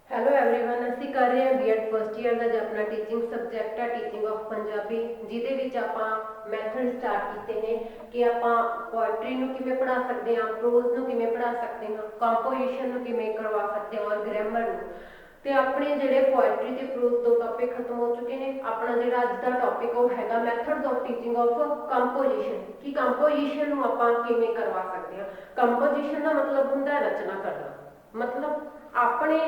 Hello everyone ਅਸੀਂ ਕਰ ਰਹੇ ਹਾਂ ਬੀਐਡ ਫਸਟ ਈਅਰ ਦਾ ਜੋ ਆਪਣਾ ਟੀਚਿੰਗ ਸਬਜੈਕਟ ਹੈ ਟੀਚਿੰਗ ਆਫ ਪੰਜਾਬੀ ਜਿਹਦੇ ਵਿੱਚ ਆਪਾਂ ਮੈਥਡ ਸਟਾਰਟ ਕੀਤੇ ਨੇ ਕਿ ਆਪਾਂ ਪੋਇਟਰੀ ਨੂੰ ਕਿਵੇਂ ਪੜ੍ਹਾ ਸਕਦੇ ਹਾਂ ਪ੍ਰੋਜ਼ ਨੂੰ ਕਿਵੇਂ ਪੜ੍ਹਾ ਸਕਦੇ ਹਾਂ ਕੰਪੋਜੀਸ਼ਨ ਨੂੰ ਕਿਵੇਂ ਕਰਵਾ ਸਕਦੇ ਹਾਂ ਔਰ ਗ੍ਰਾਮਰ ਨੂੰ ਤੇ ਆਪਣੇ ਜਿਹੜੇ ਪੋਇਟਰੀ ਤੇ ਪ੍ਰੋਜ਼ ਦੋ ਟੌਪਿਕ ਖਤਮ ਹੋ ਚੁੱਕੇ ਨੇ ਆਪਣਾ ਜਿਹੜਾ ਅੱਜ ਦਾ ਟੌਪਿਕ ਉਹ ਹੈਗਾ methods of teaching of composition ਕਿ ਕੰਪੋਜੀਸ਼ਨ ਨੂੰ ਆਪਾਂ ਕਿਵੇਂ ਕਰਵਾ ਸਕਦੇ ਹਾਂ ਕੰਪੋਜੀਸ਼ਨ ਦਾ ਮਤਲਬ ਹੁੰਦਾ ਹੈ ਰਚਨਾ ਕਰਨਾ मतलब अपने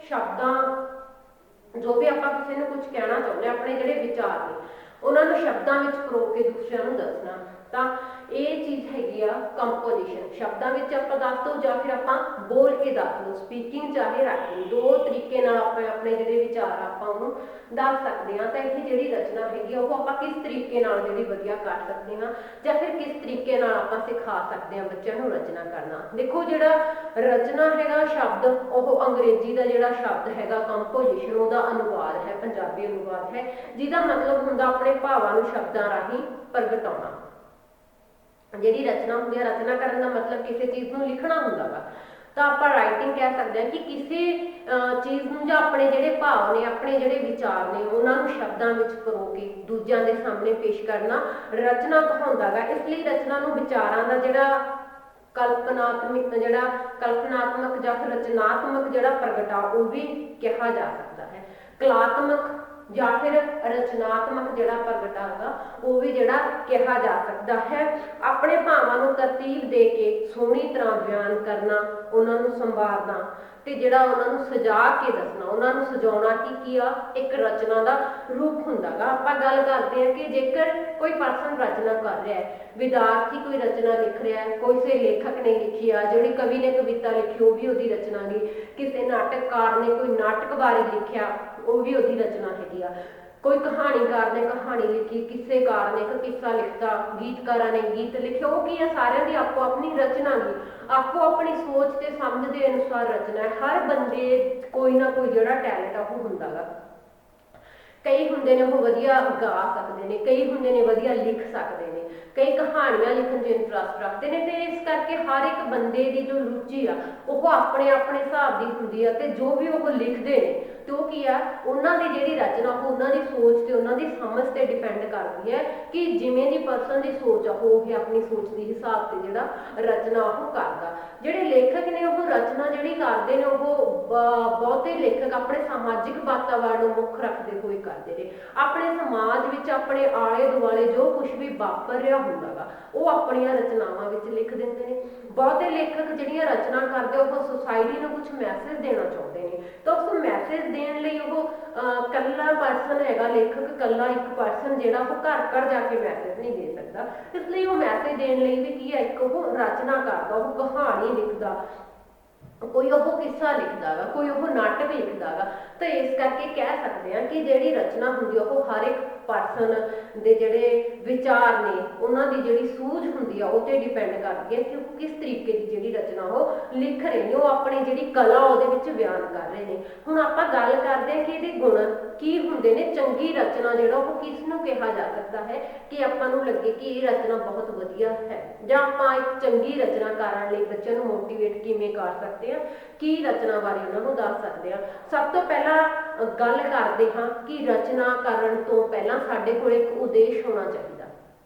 शब्दां जो भी आप किसी ने कुछ कहना चाहते हैं अपने जोड़े विचार ने उन्होंने शब्दों में परो के दूसरों को दसना तो ये चीज़ हैगी आ कंपोजिशन शब्दों में आप दस दो या फिर आप बोल के दस दो स्पीकिंग चाहे राइटिंग दो तरीके अपने अपने जोड़े विचार आपू दस सकते हैं तो इतनी जी रचना हैगी वो आप किस तरीके जी वधिया कर सकते हैं या फिर किस तरीके आप सिखा सकते हैं बच्चों को रचना करना देखो जो रचना है शब्द वो अंग्रेजी का जोड़ा शब्द है कंपोजिशन वो अनुवाद है पंजाबी अनुवाद है जिसका मतलब होंगे अपने भावों शब्दों राही प्रगटाना जी रचना होंगी रचना करने का मतलब किसी चीज़ को लिखना होंगे वा तो आप राइटिंग कह सकते हैं कि किसी चीज़ में जो अपने जोड़े भाव ने अपने जोड़े विचार ने उन्होंने शब्दों में परो के दूसरों के सामने पेश करना रचना कहाउंदा गा इसलिए रचना को विचारों का जोड़ा कल्पनात्मक जोड़ा कल्पनात्मक या फिर रचनात्मक जोड़ा प्रगटा वो भी कहा जा सकता है कलात्मक या फिर रचनात्मक जोड़ा प्रगटा होगा वो भी जोड़ा कहा जा सकता है अपने भावों को तरतीब दे के सोहनी तरह बयान करना उन्होंने संवारना तो जोड़ा उन्होंने सजा के दसना उन्होंने सजाना की आ एक रचना का रूप होंगे आप गल करते हैं कि जेकर कोई परसन रचना कर रहा है विद्यार्थी कोई रचना लिख रहा है कोई से लेखक ने लिखी आ जी कवि ने कविता लिखी वो भी वो रचना गी किसी नाटककार ने कोई नाटक बारे लिखा वो भी वो रचना हैगी आ कोई कहानीकार ने कहानी लिखी किस्सेकार ने एक किस्सा लिखता गीतकारा ने गीत लिखे वो की है सारे की आपो अपनी रचना गी आपो अपनी सोच ते समझ के अनुसार रचना है हर बंदे कोई ना कोई जोड़ा टैलेंट आ वो होंदा गा कई होंगे ने वो वधिया गा सकते हैं कई होंगे ने वधिया लिख सकते हैं कई कहानियां लिखने च इंटरस्ट रखते हैं तो इस करके हर एक बंदे की जो रुचि आ वो अपने अपने हिसाब की होंगी है तो जो भी वो लिखते हैं तो की आ उन्होंने जी रचना उन्होंने सोच से उन्होंने समझ से डिपेंड करती है कि जिमें की परसन की सोच आ वो अपनी सोच के हिसाब से जोड़ा रचना वो करता जोड़े लेखक ने वो रचना जी करते हैं वो बहुते लेखक अपने समाजिक वातावरण मुख रखते हुए करते हैं अपने समाज में अपने आले दुआले जो कुछ भी वापर रहा होंगे वो अपन रचनावां लिख देंगे हैं बहुते लेखक जिहड़ियां रचना करते वो सोसाइटी को कुछ मैसेज देना चाहते हैं तो उस मैसेज देने लई वो कल्ला परसन है लेखक कल्ला एक परसन जिहड़ा वो घर घर जाके मैसेज नहीं दे सकता इसलिए वो मैसेज देने लई भी की है एक वो रचना करता वो कहानी लिखता कोई वो किस्सा लिखता गा कोई वो नाटक लिखता गा तो इस करके कह सकते हैं कि जी रचना होंगी वो हर एक परसन के जोड़े विचार ने उन्होंने जी सूझ होंगी है वो डिपेंड करती है कि वो किस तरीके की जी रचना वो लिख रहे हैं वो अपनी जी कला वो बयान कर रहे हैं हुण आपां गल करते हैं कि ये गुण की होंगे ने चंगी रचना जो वो किसनों कहा जा सकता है कि आपां नूं लगे कि ये रचना बहुत वधिया है जां आपां एक चंगी रचना करन लई बच्चों नूं मोटिवेट किवें कर सकते हैं की रचना बारे उन्होंने दस सकते हैं सब तो पहला गल करते हाँ कि रचना करन तो पहला साडे कोल एक उद्देश होना चाहिए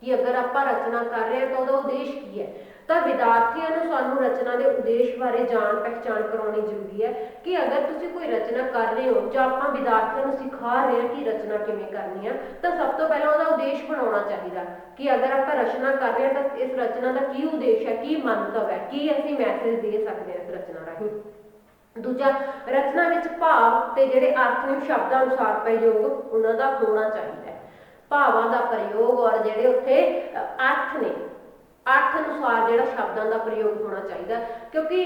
कि अगर आप रचना कर रहे हैं तो वह उद्देश की है तो विद्यार्थियों को सानू रचना के उद्देश बारे जान पहचान करवानी जरूरी है कि अगर तुम कोई रचना कर रहे हो जो आप विद्यार्थियों को सिखा रहे हैं कि रचना किमें करनी है तो सब तो पहला वह उद्देश बनाना चाहिए कि अगर आप रचना कर रहे हैं तो इस रचना का की उद्देश है की मंतव है कि असीं मैसेज दे सकते हैं इस रचना राही दूजा रचना विच भाव ते जिहड़े अर्थ ने शब्दां अनुसार प्रयोग उन्हां दा होना चाहिए भावां दा प्रयोग और जिहड़े उत्थे अर्थ ने अर्थ अनुसार जो शब्दों का प्रयोग होना चाहिए क्योंकि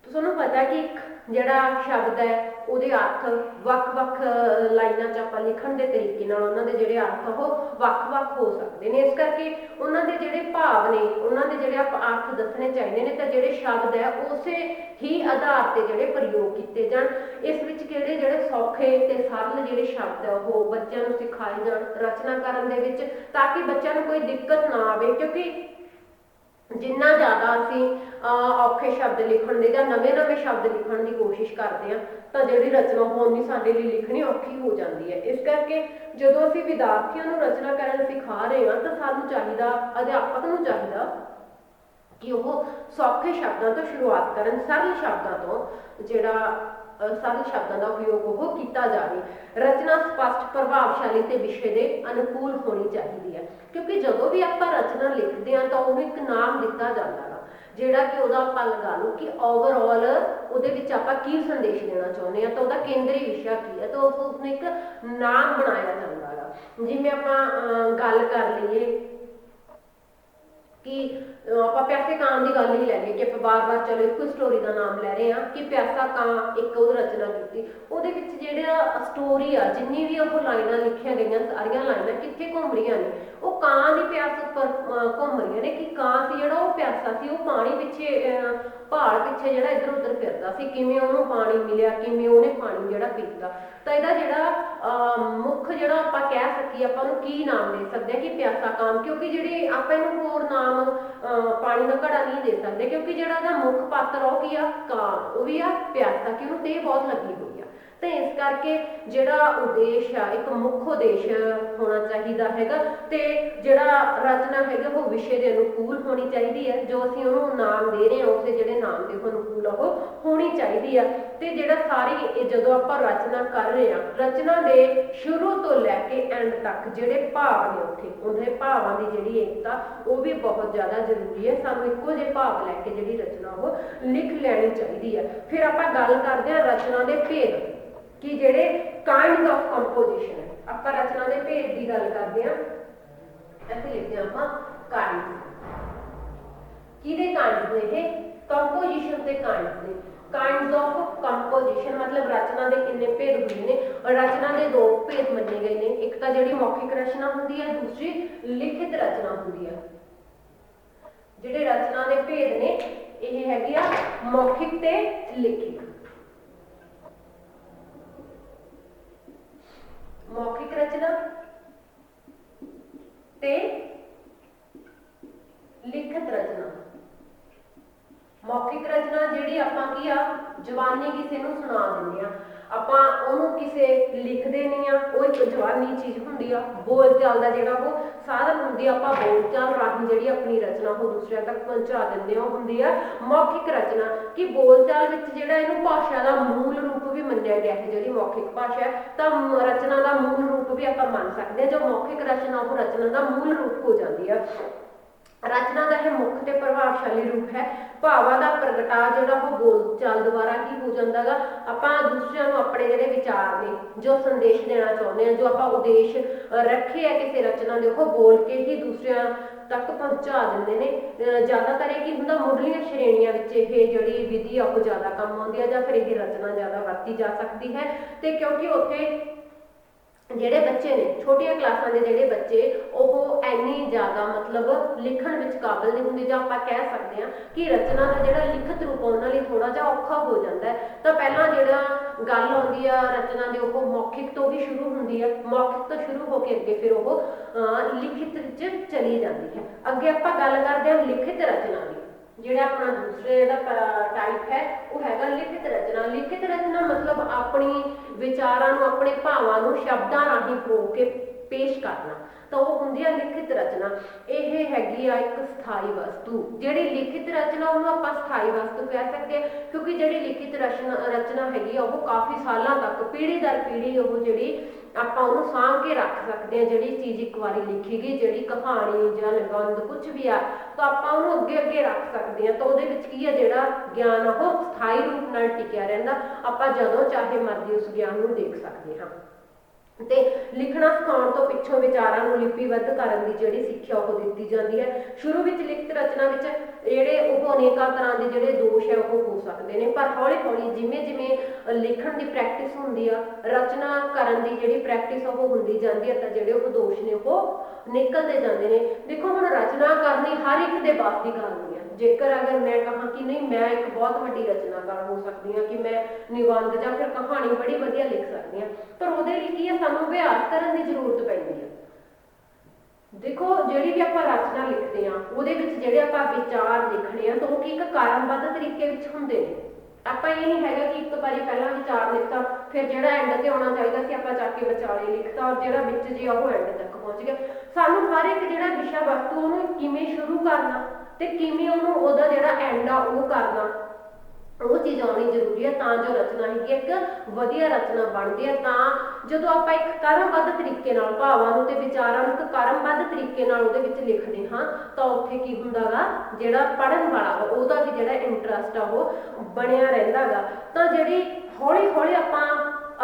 तुहानूं पता कि जोड़ा शब्द है वो अर्थ वख-वख लाइनां च आपां लिखण दे तरीके नाल उन्हां दे जिहड़े अर्थ वो वख-वख हो सकते हैं इस करके उन्हां दे जिहड़े भाव ने उन्हां दे जिहड़े आपां अर्थ दसने चाहिए ने तो जिहड़े शब्द है उस ही आधार ते जिहड़े प्रयोग किए जाण इस विच किहड़े जिहड़े सौखे ते सरल जिहड़े शब्द है वो बच्चों नूं सिखाए जाण रचना करन दे विच ताकि बच्चों नूं कोई दिक्कत ना आवे क्योंकि जिन्ना ज़्यादा असीं औखे शब्द लिखण दे जां नਵੇਂ शब्द लिखण की कोशिश करते हैं तो जिहड़ी रचना होनी साडे लई लिखनी औखी हो जाती है। इस करके जदों असीं विद्यार्थियों नूं रचना करन सिखा रहे हैं तो सानूं चाहिदा अध्यापक नूं चाहिदा कि वह सौखे शब्दों तो शुरुआत करन, सरल शब्दों तो जिहड़ा सरल शब्दों का उपयोग वो किया जाए। रचना स्पष्ट प्रभावशाली ते विषय के अनुकूल होनी चाहिए है, क्योंकि जदों भी आप रचना लिखते हैं तो उन्हें एक नाम दिता जाता है जिहड़ा कि उहदा आपां लगा लो कि ओवरऑल उहदे विच आपां की संदेश देना चाहुंदे हैं, तो उहदा केंद्री विषय की है, तो उसने एक नाम बनाया जाता है। जिवें आपां गल कर लईए कि आप प्यासे कां की गल ही लै लईए कि आप बार बार चलो एक स्टोरी का नाम लै रहे हैं कि प्यासा कां एक रचना की उहदे विच जिहड़ा स्टोरी आ जिन्नी भी वो लाइनां लिखिया गई सारिया लाइनां कित्थे घूम रही ने, वो कां की प्यास उपर घूम रही ने कि कां सी जिहड़ा वो प्यासा सी, वो पानी पिछे भाल पिछे जिहड़ा इधर उधर फिरदा सी, किवें उहनूं पानी मिलिया, किवें उहने पानी जिहड़ा पीता। तो इहदा जिहड़ा मुख जिहड़ा आपां कह सकीए आपां नूं की नाम दे सकदे कि प्यासा कां, क्योंकि जिहड़ी आपां इहनूं होर नाम पानी का घड़ा नहीं दे सकते, क्योंकि जिहड़ा मुख पात्र वो की आ कां, वो भी आ प्यासा कि उहनूं तेह बहुत लगी हुई है। तो इस करके जिहड़ा उद्देश आ एक मुख उद्देश होना चाहिए हैगा, ते जिहड़ा रचना है वो विषय के अनुकूल होनी चाहिए है, जो असीं उहनूं नाम दे रहे हैं उस जिहड़े नाम के अनुकूल वो होनी चाहिए है। तो जिहड़ा सारी जदों आपां रचना कर रहे हैं, रचना के शुरू तो लैके एंड तक जिहड़े भाव ने उत्थे उन्हें भावां की जिहड़ी एकता वो भी बहुत ज़्यादा जरूरी है। सानूं इक्को जिहे भाव लैके जिहड़ी रचना वो लिख लैनी चाहिए है। फिर आपां गल करदे हां रचना के भेद कि जिहड़े काइंड्स ऑफ कंपोजिशन है, आपां रचना के भेद की गल करते हैं, इत्थे लिखते हैं आपां काइंड्स, किहदे काइंड्स ने ये कंपोजिशन के काइंड्स ने। काइंड्स ऑफ कंपोजिशन मतलब रचना के किन्ने भेद हुए ने, और रचना के दो भेद मन्ने गए ने, एक तो जिहड़ी मौखिक रचना हुंदी है, दूसरी लिखित रचना हुंदी है। जिहड़े रचना के भेद ने ये हैगी आ मौखिक ते लिखित। मौखिक रचना ते लिखित रचना। मौखिक रचना जिहड़ी आपां की आ जवानी किसी नूं सुना दिंदे आ, आपां ओनूं किसे लिखदे नहीं आ, वो एक जवानी चीज़ हुंदी आ। बोल चाल दा जिहड़ा वो साधन हुंदी आ, आपां बोल चाल राहीं जिहड़ी अपनी रचना वो दूसरिਆਂ तक पहुंचा दिंदे आ, हुंदी आ मौखिक रचना। कि बोल चाल विच जिहड़ा इहनूं भाषा दा मूल रूप भी मन्निया गया है, जिहड़ी मौखिक भाषा है तां रचना दा मूल रूप भी आपां मंन सकदे हां। जो मौखिक रचना वो रचना दा मूल रूप हो जाती है। रचना का यह मुख्य ते प्रभावशाली रूप है। भावां दा प्रगटा जिहड़ा वो बोल चाल द्वारा ही हो जाता गा। आपां दूसरिਆਂ ਨੂੰ अपने जिहड़े विचार ने जो संदेश देना चाहुंदे हैं, जो आपां उद्देश रखे है किसी रचना दे, वो बोल के ही दूसरिਆਂ तक पहुँचा दिंदे ने। ज़्यादातर ये की हुंदा मुढ़लियां श्रेणियां विच ये जिहड़ी विधि आ वो ज़्यादा काम आउंदी है, जां फिर ये रचना ज़्यादा वरती जा सकती है। ते क्योंकि उत्थे ਜਿਹੜੇ बच्चे ने छोटिया क्लासा के ਜਿਹੜੇ बच्चे ਉਹ ਇੰਨੀ ज़्यादा मतलब लिखण विच काबिल नहीं होंगे, जां आपां कह सकते हैं कि रचना का जिहड़ा लिखित रूप उन्हां लई थोड़ा जिहा औखा हो जाता है। तो पहला जिहड़ा गल आउंदी आ रचना की वो मौखिक तो ही शुरू होंदी है, मौखिक तो शुरू होकर अगे फिर वो लिखित विच चली जाती है। अगे आपां गल करदे हां लिखित रचना की। जिहड़ा अपना दूसरे टाइप है वो हैगा लिखित रचना। लिखित रचना मतलब अपनी विचारां नूं अपने भावां नूं शब्दां राहीं परो के पेश करना, तो वो हुंदी है लिखित रचना। ये हैगी आ एक स्थाई वस्तु। जिहड़ी लिखित रचना उहनूं आपां स्थाई वस्तु कह सकते हैं, क्योंकि जिहड़ी लिखित रचना हैगी आ वो काफ़ी सालों तक पीढ़ी दर पीढ़ी वो जिहड़ी आपां उहनूं साਂਭ के रख सकते हैं। जिहड़ी चीज़ एक बारी लिखी गई, जिहड़ी कहानी जां निबंध कुछ भी आ, तो आपां उहनूं अगे अगे रख सकते हैं। तो उहदे विच की है जिहड़ा ज्ञान आ वो स्थाई रूप नाल टिकिया रहिंदा, आपां जदों चाहे मर्जी उस ज्ञान नूं देख सकते हैं। ते लिखना सिखाउण तो पिछों विचारां नूं लिपिबद्ध करन दी जिहड़ी सिੱਖਿਆ ਉਹ ਦਿੱਤੀ ਜਾਂਦੀ है। शुरू विच लिखित रचना विच जिहड़े ਉਹ अनेकां तरह के जिहड़े दोष है वो हो सकते हैं, पर हौली हौली जिवें जिवें लिखण की प्रैक्टिस हुंदी आ, रचना करन दी जिहड़ी प्रैक्टिस वो हुंदी जांदी है, तां जिहड़े ਉਹ दोष ने वो निकलते जाते हैं। देखो हुण रचना करनी हर एक दे बस की गल नहीं है। जेकर अगर मैं कहा कि नहीं मैं एक बहुत वड्डी रचनाकार हो सकती हाँ, कि मैं निबंध जां फिर कहानी बड़ी वधिया लिख सकती हाँ, पर उहदे लई की है सानूं अभ्यास करन दी जरूरत पैंदी है। देखो ਜਿਹੜੀ ਵੀ ਆਪਾਂ ਰਚਨਾ ਲਿਖਦੇ ਆ ਉਹਦੇ ਵਿੱਚ ਜਿਹੜੇ ਆਪਾਂ ਵਿਚਾਰ ਲਿਖਣੇ ਆ ਤਾਂ ਉਹ ਕੀ ਇੱਕ ਕਾਰਨਬੱਧ ਤਰੀਕੇ ਵਿੱਚ ਹੁੰਦੇ ਨੇ। ਆਪਾਂ ਇਹ ਨਹੀਂ ਹੈਗਾ ਕਿ ਇੱਕ ਵਾਰੀ ਪਹਿਲਾਂ ਵਿਚਾਰ ਲਿਖਤਾ ਫਿਰ ਜਿਹੜਾ ਐਂਡ ਤੇ ਆਉਣਾ ਚਾਹੀਦਾ ਸੀ ਆਪਾਂ ਚੱਕ ਕੇ ਵਿਚਾਲੇ ਲਿਖਤਾ ਔਰ ਜਿਹੜਾ ਵਿੱਚ ਜੇ ਉਹ ਐਂਡ ਤੱਕ ਪਹੁੰਚ ਗਿਆ। ਸਾਨੂੰ ਹਰ ਇੱਕ ਜਿਹੜਾ ਵਿਸ਼ਾ ਵਸਤੂ ਉਹਨੂੰ ਕਿਵੇਂ ਸ਼ੁਰੂ ਕਰਨਾ ਤੇ ਕਿਵੇਂ ਉਹਨੂੰ ਉਹਦਾ ਜਿਹੜਾ ਐਂਡ ਆ ਉਹ ਕਰਨਾ ਉਹ ਚੀਜ਼ ਆਉਣੀ ਜ਼ਰੂਰੀ ਹੈ ਤਾਂ ਜੋ ਰਚਨਾ ਹੈਗੀ ਇੱਕ ਵਧੀਆ ਰਚਨਾ ਬਣਦੀ ਹੈ। ਤਾਂ ਜਦੋਂ ਆਪਾਂ ਇੱਕ ਕਰਮਬੱਧ ਤਰੀਕੇ ਨਾਲ ਭਾਵਾਂ ਨੂੰ ਤੇ ਵਿਚਾਰਾਂ ਨੂੰ ਇੱਕ ਕਰਮਬੱਧ ਤਰੀਕੇ ਨਾਲ ਉਹਦੇ ਵਿੱਚ ਲਿਖਦੇ ਹਾਂ ਤਾਂ ਉੱਥੇ ਕੀ ਹੁੰਦਾ ਗਾ ਜਿਹੜਾ ਪੜ੍ਹਨ ਵਾਲਾ ਵਾ ਉਹਦਾ ਵੀ ਜਿਹੜਾ ਇੰਟਰਸਟ ਆ ਉਹ ਬਣਿਆ ਰਹਿੰਦਾ ਗਾ। ਤਾਂ ਜਿਹੜੀ ਹੌਲੀ ਹੌਲੀ ਆਪਾਂ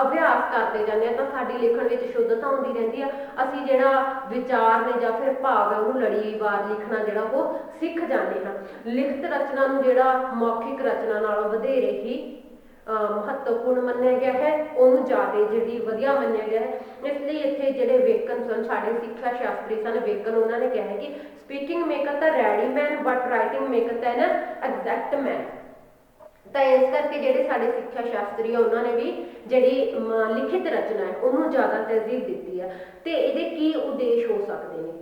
ਅਭਿਆਸ ਕਰਦੇ ਜਾਂਦੇ ਆ ਤਾਂ ਸਾਡੀ ਲਿਖਣ ਵਿੱਚ ਸ਼ੁੱਧਤਾ ਆਉਂਦੀ ਰਹਿੰਦੀ ਆ। ਅਸੀਂ ਜਿਹੜਾ ਵਿਚਾਰ ਨੇ ਜਾਂ ਫਿਰ ਭਾਵ ਹੈ ਉਹਨੂੰ ਲੜੀਵਾਰ ਲਿਖਣਾ ਜਿਹੜਾ ਉਹ ਸਿੱਖ ਜਾਂਦੇ ਹਾਂ। ਲਿਖਤ ਰਚਨਾ ਨੂੰ ਜਿਹੜਾ ਮੌਖਿਕ ਰਚਨਾ ਨਾਲੋਂ ਵਧੇਰੇ ਹੀ ਮਹੱਤਵਪੂਰਨ ਮੰਨਿਆ ਗਿਆ ਹੈ, ਉਹਨੂੰ ਜ਼ਿਆਦਾ ਜਿਹੜੀ ਵਧੀਆ ਮੰਨਿਆ ਗਿਆ ਹੈ। ਇਸ ਲਈ ਇੱਥੇ ਜਿਹੜੇ ਵੇਕਨ ਸਨ ਸਾਡੇ ਸਿੱਖਿਆ ਸ਼ਾਸਤਰੀ ਸਨ ਵੇਕਨ, ਉਹਨਾਂ ਨੇ ਕਿਹਾ ਹੈ ਕਿ speaking maketh a ready man but writing maketh an exact man. ਤਾਂ ਇਸ ਕਰਕੇ ਜਿਹੜੇ ਸਾਡੇ ਸਿੱਖਿਆ ਸ਼ਾਸਤਰੀ ਆ ਉਹਨਾਂ ਨੇ ਵੀ ਜਿਹੜੀ ਲਿਖਿਤ ਰਚਨਾ ਹੈ ਉਹਨੂੰ ਜ਼ਿਆਦਾ ਤਰਜੀਹ ਦਿੱਤੀ ਆ। ਤੇ ਇਹਦੇ ਕੀ ਉਦੇਸ਼ ਹੋ ਸਕਦੇ ਨੇ?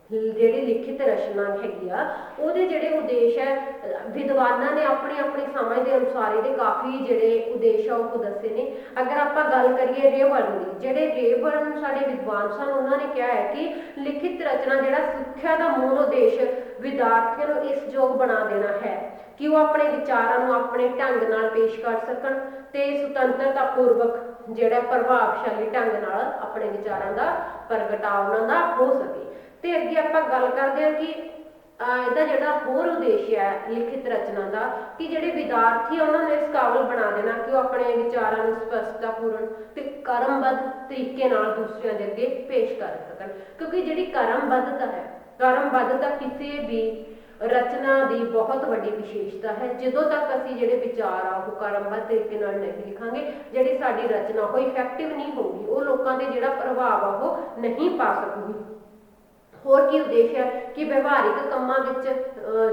ਜਿਹੜੀ ਲਿਖਿਤ ਰਚਨਾ ਹੈਗੀ ਆ ਉਹਦੇ ਜਿਹੜੇ ਉਦੇਸ਼ ਹੈ ਵਿਦਵਾਨਾਂ ਨੇ ਆਪਣੀ ਆਪਣੀ ਸਮਝ ਦੇ ਅਨੁਸਾਰ ਇਹਦੇ ਕਾਫੀ ਜਿਹੜੇ ਉਦੇਸ਼ ਆ ਉਹ ਦੱਸੇ ਨੇ। ਅਗਰ ਆਪਾਂ ਗੱਲ ਕਰੀਏ ਰੇਵਰਨ ਦੀ, ਜਿਹੜੇ ਰੇਵਰਨ ਸਾਡੇ ਵਿਦਵਾਨ ਸਨ ਉਹਨਾਂ ਨੇ ਕਿਹਾ ਹੈ ਕਿ ਲਿਖਿਤ ਰਚਨਾ ਜਿਹੜਾ ਸਿੱਖਿਆ ਦਾ ਮੂਲ ਉਦੇਸ਼ ਵਿਦਿਆਰਥੀਆਂ ਨੂੰ ਇਸ ਯੋਗ ਬਣਾ ਦੇਣਾ ਹੈ ਕਿ ਉਹ ਆਪਣੇ ਵਿਚਾਰਾਂ ਨੂੰ ਆਪਣੇ ਢੰਗ ਨਾਲ ਪੇਸ਼ ਕਰ ਸਕਣ ਤੇ ਸੁਤੰਤਰਤਾ ਪੂਰਵਕ ਜਿਹੜਾ ਪ੍ਰਭਾਵਸ਼ਾਲੀ ਢੰਗ ਨਾਲ ਆਪਣੇ ਵਿਚਾਰਾਂ ਦਾ ਪ੍ਰਗਟਾਅ ਉਹਨਾਂ ਦਾ ਹੋ ਸਕੇ। ਤੇ ਅੱਗੇ ਆਪਾਂ ਗੱਲ ਕਰਦੇ ਹਾਂ ਕਿ ਇਹਦਾ ਜਿਹੜਾ ਹੋਰ ਉਦੇਸ਼ ਹੈ ਲਿਖਿਤ ਰਚਨਾ ਦਾ ਕਿ ਜਿਹੜੇ ਵਿਦਿਆਰਥੀ ਉਹਨਾਂ ਨੂੰ ਇਸ ਕਾਬਲ ਬਣਾ ਦੇਣਾ ਕਿ ਉਹ ਆਪਣੇ ਵਿਚਾਰਾਂ ਨੂੰ ਸਪਸ਼ਟਤਾਪੂਰਨ ਤੇ ਕਰਮਬੱਧ ਤਰੀਕੇ ਨਾਲ ਦੂਸਰਿਆਂ ਦੇ ਅੱਗੇ ਪੇਸ਼ ਕਰ ਸਕਣ। ਕਿਉਂਕਿ ਜਿਹੜੀ ਕਰਮਬੱਧਤਾ ਹੈ, ਕਰਮਬੱਧਤਾ ਕਿਸੇ ਵੀ ਰਚਨਾ ਦੀ ਬਹੁਤ ਵੱਡੀ ਵਿਸ਼ੇਸ਼ਤਾ ਹੈ। ਜਦੋਂ ਤੱਕ ਅਸੀਂ ਜਿਹੜੇ ਵਿਚਾਰ ਆ ਉਹ ਕਰਮਬੱਧ ਤਰੀਕੇ ਨਾਲ ਨਹੀਂ ਲਿਖਾਂਗੇ ਜਿਹੜੀ ਸਾਡੀ ਰਚਨਾ ਉਹ ਇਫੈਕਟਿਵ ਨਹੀਂ ਹੋਊਗੀ, ਉਹ ਲੋਕਾਂ ਤੇ ਜਿਹੜਾ ਪ੍ਰਭਾਵ ਆ ਉਹ ਨਹੀਂ ਪਾ ਸਕੂਗੀ। ਹੋਰ ਕੀ ਉਦੇਸ਼ ਹੈ ਕਿ ਵਿਵਹਾਰਿਕ ਕੰਮਾਂ ਵਿੱਚ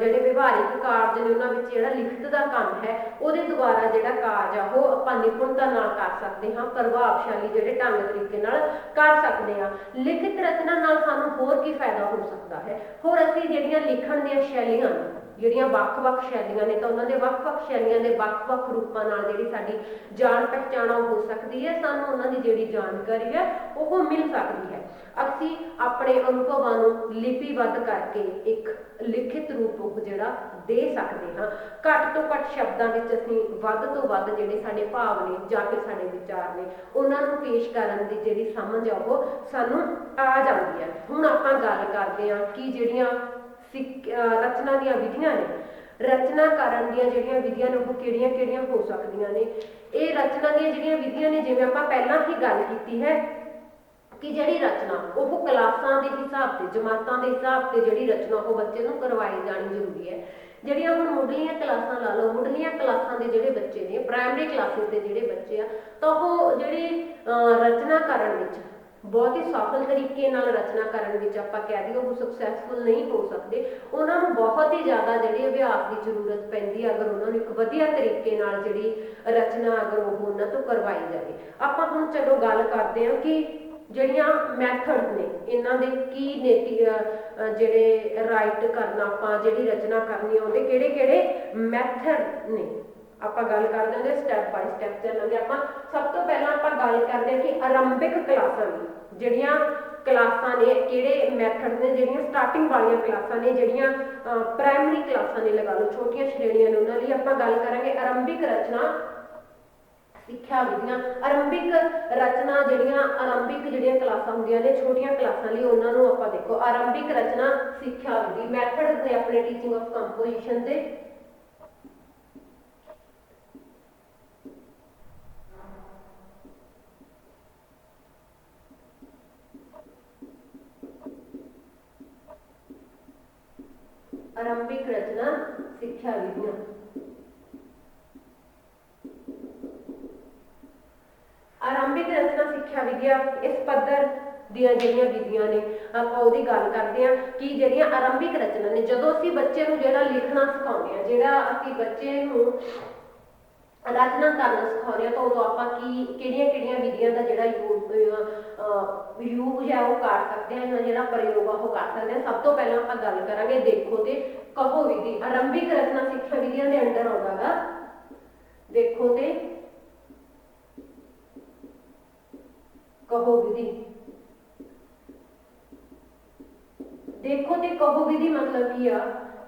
ਜਿਹੜੇ ਵਿਵਹਾਰਿਕ ਕਾਰਜ ਨੇ ਉਹਨਾਂ ਵਿੱਚ ਜਿਹੜਾ ਲਿਖਤ ਦਾ ਕੰਮ ਹੈ ਉਹਦੇ ਦੁਆਰਾ ਜਿਹੜਾ ਕਾਰਜ ਆ ਉਹ ਆਪਾਂ ਨਿਪੁੰਨਤਾ ਨਾਲ ਕਰ ਸਕਦੇ ਹਾਂ, ਪ੍ਰਭਾਵਸ਼ਾਲੀ ਜਿਹੜੇ ਢੰਗ ਤਰੀਕੇ ਨਾਲ ਕਰ ਸਕਦੇ ਹਾਂ। ਲਿਖਿਤ ਰਚਨਾ ਨਾਲ ਸਾਨੂੰ ਹੋਰ ਕੀ ਫਾਇਦਾ ਹੋ ਸਕਦਾ ਹੈ? ਹੋਰ ਅਸੀਂ ਜਿਹੜੀਆਂ ਲਿਖਣ ਦੀਆਂ ਸ਼ੈਲੀਆਂ ਨੇ ਜਿਹੜੀਆਂ ਵੱਖ-ਵੱਖ ਸ਼ੈਲੀਆਂ ਨੇ ਤਾਂ ਉਹਨਾਂ ਦੇ ਵੱਖ-ਵੱਖ ਸ਼ੈਲੀਆਂ ਦੇ ਵੱਖ-ਵੱਖ ਰੂਪਾਂ ਨਾਲ ਜਿਹੜੀ ਸਾਡੀ ਜਾਣ ਪਹਿਚਾਣ ਹੋ ਸਕਦੀ ਹੈ, ਸਾਨੂੰ ਉਹਨਾਂ ਦੀ ਜਿਹੜੀ ਜਾਣਕਾਰੀ ਹੈ ਉਹ ਮਿਲ ਸਕਦੀ ਹੈ। ਅਸੀਂ ਆਪਣੇ ਅਨੁਭਵਾਂ ਨੂੰ ਲਿਪੀਬੱਧ ਕਰਕੇ ਇੱਕ ਲਿਖਿਤ ਰੂਪ ਉਹ ਜਿਹੜਾ ਦੇ ਸਕਦੇ ਹਾਂ। ਘੱਟ ਤੋਂ ਘੱਟ ਸ਼ਬਦਾਂ ਵਿੱਚ ਅਸੀਂ ਵੱਧ ਤੋਂ ਵੱਧ ਜਿਹੜੇ ਸਾਡੇ ਭਾਵ ਨੇ ਜਾਂ ਫਿਰ ਸਾਡੇ ਵਿਚਾਰ ਨੇ ਉਹਨਾਂ ਨੂੰ ਪੇਸ਼ ਕਰਨ ਦੀ ਜਿਹੜੀ ਸਮਝ ਆ ਉਹ ਸਾਨੂੰ ਆ ਜਾਂਦੀ ਹੈ। ਹੁਣ ਆਪਾਂ ਗੱਲ ਕਰਦੇ ਹਾਂ ਕਿ ਜਿਹੜੀਆਂ ਰਚਨਾ ਦੀਆਂ ਵਿਧੀਆਂ ਨੇ, ਰਚਨਾ ਕਰਨ ਦੀਆਂ ਜਿਹੜੀਆਂ ਵਿਧੀਆਂ ਨੇ ਉਹ ਕਿਹੜੀਆਂ-ਕਿਹੜੀਆਂ ਹੋ ਸਕਦੀਆਂ ਨੇ। ਇਹ ਰਚਨਾ ਦੀਆਂ ਜਿਹੜੀਆਂ ਵਿਧੀਆਂ ਨੇ ਜਿਵੇਂ ਆਪਾਂ ਪਹਿਲਾਂ ਹੀ ਗੱਲ ਕੀਤੀ ਹੈ ਕਿ ਜਿਹੜੀ ਰਚਨਾ ਉਹ ਕਲਾਸਾਂ ਦੇ ਹਿਸਾਬ ਤੇ ਜਮਾਤਾਂ ਦੇ ਹਿਸਾਬ ਤੇ ਜਿਹੜੀ ਰਚਨਾ ਉਹ ਬੱਚੇ ਨੂੰ ਕਰਵਾਈ ਜਾਣੀ ਜ਼ਰੂਰੀ ਹੈ। ਜਿਹੜੀਆਂ ਹੁਣ ਮੁੱਢਲੀਆਂ ਕਲਾਸਾਂ ਲਾ ਲਓ, ਮੁੱਢਲੀਆਂ ਕਲਾਸਾਂ ਦੇ ਜਿਹੜੇ ਬੱਚੇ ਨੇ ਪ੍ਰਾਇਮਰੀ ਕਲਾਸਿਸ ਦੇ ਜਿਹੜੇ ਬੱਚੇ ਆ ਤਾਂ ਉਹ ਜਿਹੜੀ ਰਚਨਾ ਕਰਨ ਵਿੱਚ ਬਹੁਤ ਹੀ ਸਫਲ ਤਰੀਕੇ ਨਾਲ ਰਚਨਾ ਕਰਨ ਵਿੱਚ ਆਪਾਂ ਕਹਿ ਦਈਏ ਉਹ ਸਕਸੈਸਫੁਲ ਨਹੀਂ ਹੋ ਸਕਦੇ। ਉਹਨਾਂ ਨੂੰ ਬਹੁਤ ਹੀ ਜ਼ਿਆਦਾ ਜਿਹੜੀ ਅਭਿਆਸ ਦੀ ਜ਼ਰੂਰਤ ਪੈਂਦੀ ਹੈ ਅਗਰ ਉਹਨਾਂ ਨੂੰ ਇੱਕ ਵਧੀਆ ਤਰੀਕੇ ਨਾਲ ਜਿਹੜੀ ਰਚਨਾ ਅਗਰ ਉਹ ਉਹਨਾਂ ਤੋਂ ਕਰਵਾਈ ਜਾਵੇ। ਆਪਾਂ ਹੁਣ ਚਲੋ ਗੱਲ ਕਰਦੇ ਹਾਂ ਕਿ ਜਿਹੜੀਆਂ ਮੈਥਡ ਨੇ ਇਹਨਾਂ ਦੇ ਕੀ ਨੇ ਜਿਹੜੇ ਰਾਈਟ ਕਰਨਾ ਆਪਾਂ ਜਿਹੜੀ ਰਚਨਾ ਕਰਨੀ ਆ ਉਹਦੇ ਕਿਹੜੇ-ਕਿਹੜੇ ਮੈਥਡ ਨੇ। ਆਪਾਂ ਗੱਲ ਕਰਦੇ ਹਾਂ ਸਟੈਪ ਬਾਈ ਸਟੈਪ ਚੱਲਾਂਗੇ। ਆਪਾਂ ਸਭ ਤੋਂ ਪਹਿਲਾਂ ਆਪਾਂ ਗੱਲ ਕਰਦੇ ਹਾਂ ਕਿ ਆਰੰਭਿਕ ਕਲਾਸਾਂ ਦੀ ਜਿਹੜੀਆਂ ਕਲਾਸਾਂ ਨੇ ਕਿਹੜੇ ਮੈਥਡ ਨੇ, ਜਿਹੜੀਆਂ ਸਟਾਰਟਿੰਗ ਵਾਲੀਆਂ ਕਲਾਸਾਂ ਨੇ, ਜਿਹੜੀਆਂ ਪ੍ਰਾਇਮਰੀ ਕਲਾਸਾਂ ਨੇ ਲਗਾ ਲਓ ਛੋਟੀਆਂ ਸ਼੍ਰੇਣੀਆਂ ਨੇ ਉਹਨਾਂ ਲਈ ਆਪਾਂ ਗੱਲ ਕਰਾਂਗੇ ਆਰੰਭਿਕ ਰਚਨਾ ਸਿੱਖਿਆ ਵਿਧੀਆਂ। ਆਰੰਭਿਕ ਰਚਨਾ ਜਿਹੜੀਆਂ ਕਲਾਸਾਂ ਹੁੰਦੀਆਂ ਨੇ ਛੋਟੀਆਂ ਕਲਾਸਾਂ ਲਈ ਉਹਨਾਂ ਨੂੰ ਆਪਾਂ ਦੇਖੋ ਆਰੰਭਿਕ ਰਚਨਾ ਸਿੱਖਿਆ ਵਿਧੀ ਮੈਥਡਸ ਨੇ ਆਪਣੇ ਟੀਚਿੰਗ ਆਫ ਕੰਪੋਜੀਸ਼ਨ ਦੇ। ਆਰੰਭਿਕ ਰਚਨਾ ਸਿੱਖਿਆ ਵਿਧੀਆਂ ਆਰੰਭਿਕ ਰਚਨਾ ਸਿੱਖਿਆ ਵਿਧੀਆਂ ਇਸ ਪੱਧਰ ਦੀਆਂ ਜਿਹੜੀਆਂ ਵਿਧੀਆਂ ਨੇ ਆਪਾਂ ਉਹਦੀ ਗੱਲ ਕਰਦੇ ਹਾਂ ਕਿ ਜਿਹੜੀਆਂ ਆਰੰਭਿਕ ਰਚਨਾ ਨੇ ਜਦੋਂ ਅਸੀਂ ਬੱਚੇ ਨੂੰ ਜਿਹੜਾ ਲਿਖਣਾ ਸਿਖਾਉਂਦੇ ਹਾਂ, ਜਿਹੜਾ ਅਸੀਂ ਬੱਚੇ ਨੂੰ ਰਚਨਾ ਕਰਨਾ ਸਿਖਾਉਂਦੇ ਆ ਤਾਂ ਉਦੋਂ ਆਪਾਂ ਕੀ ਕਿਹੜੀਆਂ ਵਿਧੀਆਂ ਦਾ ਜਿਹੜਾ ਯੂਜ਼ ਹੈ ਉਹ ਕਰ ਸਕਦੇ ਹਾਂ ਜਾਂ ਜਿਹੜਾ ਪ੍ਰਯੋਗ ਆ ਉਹ ਕਰ ਸਕਦੇ ਹਾਂ। ਸਭ ਤੋਂ ਪਹਿਲਾਂ ਆਪਾਂ ਗੱਲ ਕਰਾਂਗੇ ਦੇਖੋ ਤੇ ਕਹੋ ਵਿਧੀ। ਆਰੰਭਿਕ ਰਚਨਾ ਸਿੱਖਿਆ ਵਿਧੀਆਂ ਦੇ ਅੰਡਰ ਆਉਂਦਾ ਗਾ ਦੇਖੋ ਤੇ ਕਹੋ ਵਿਧੀ। ਦੇਖੋ ਤੇ ਕਹੋ ਵਿਧੀ ਮਤਲਬ ਕੀ ਆ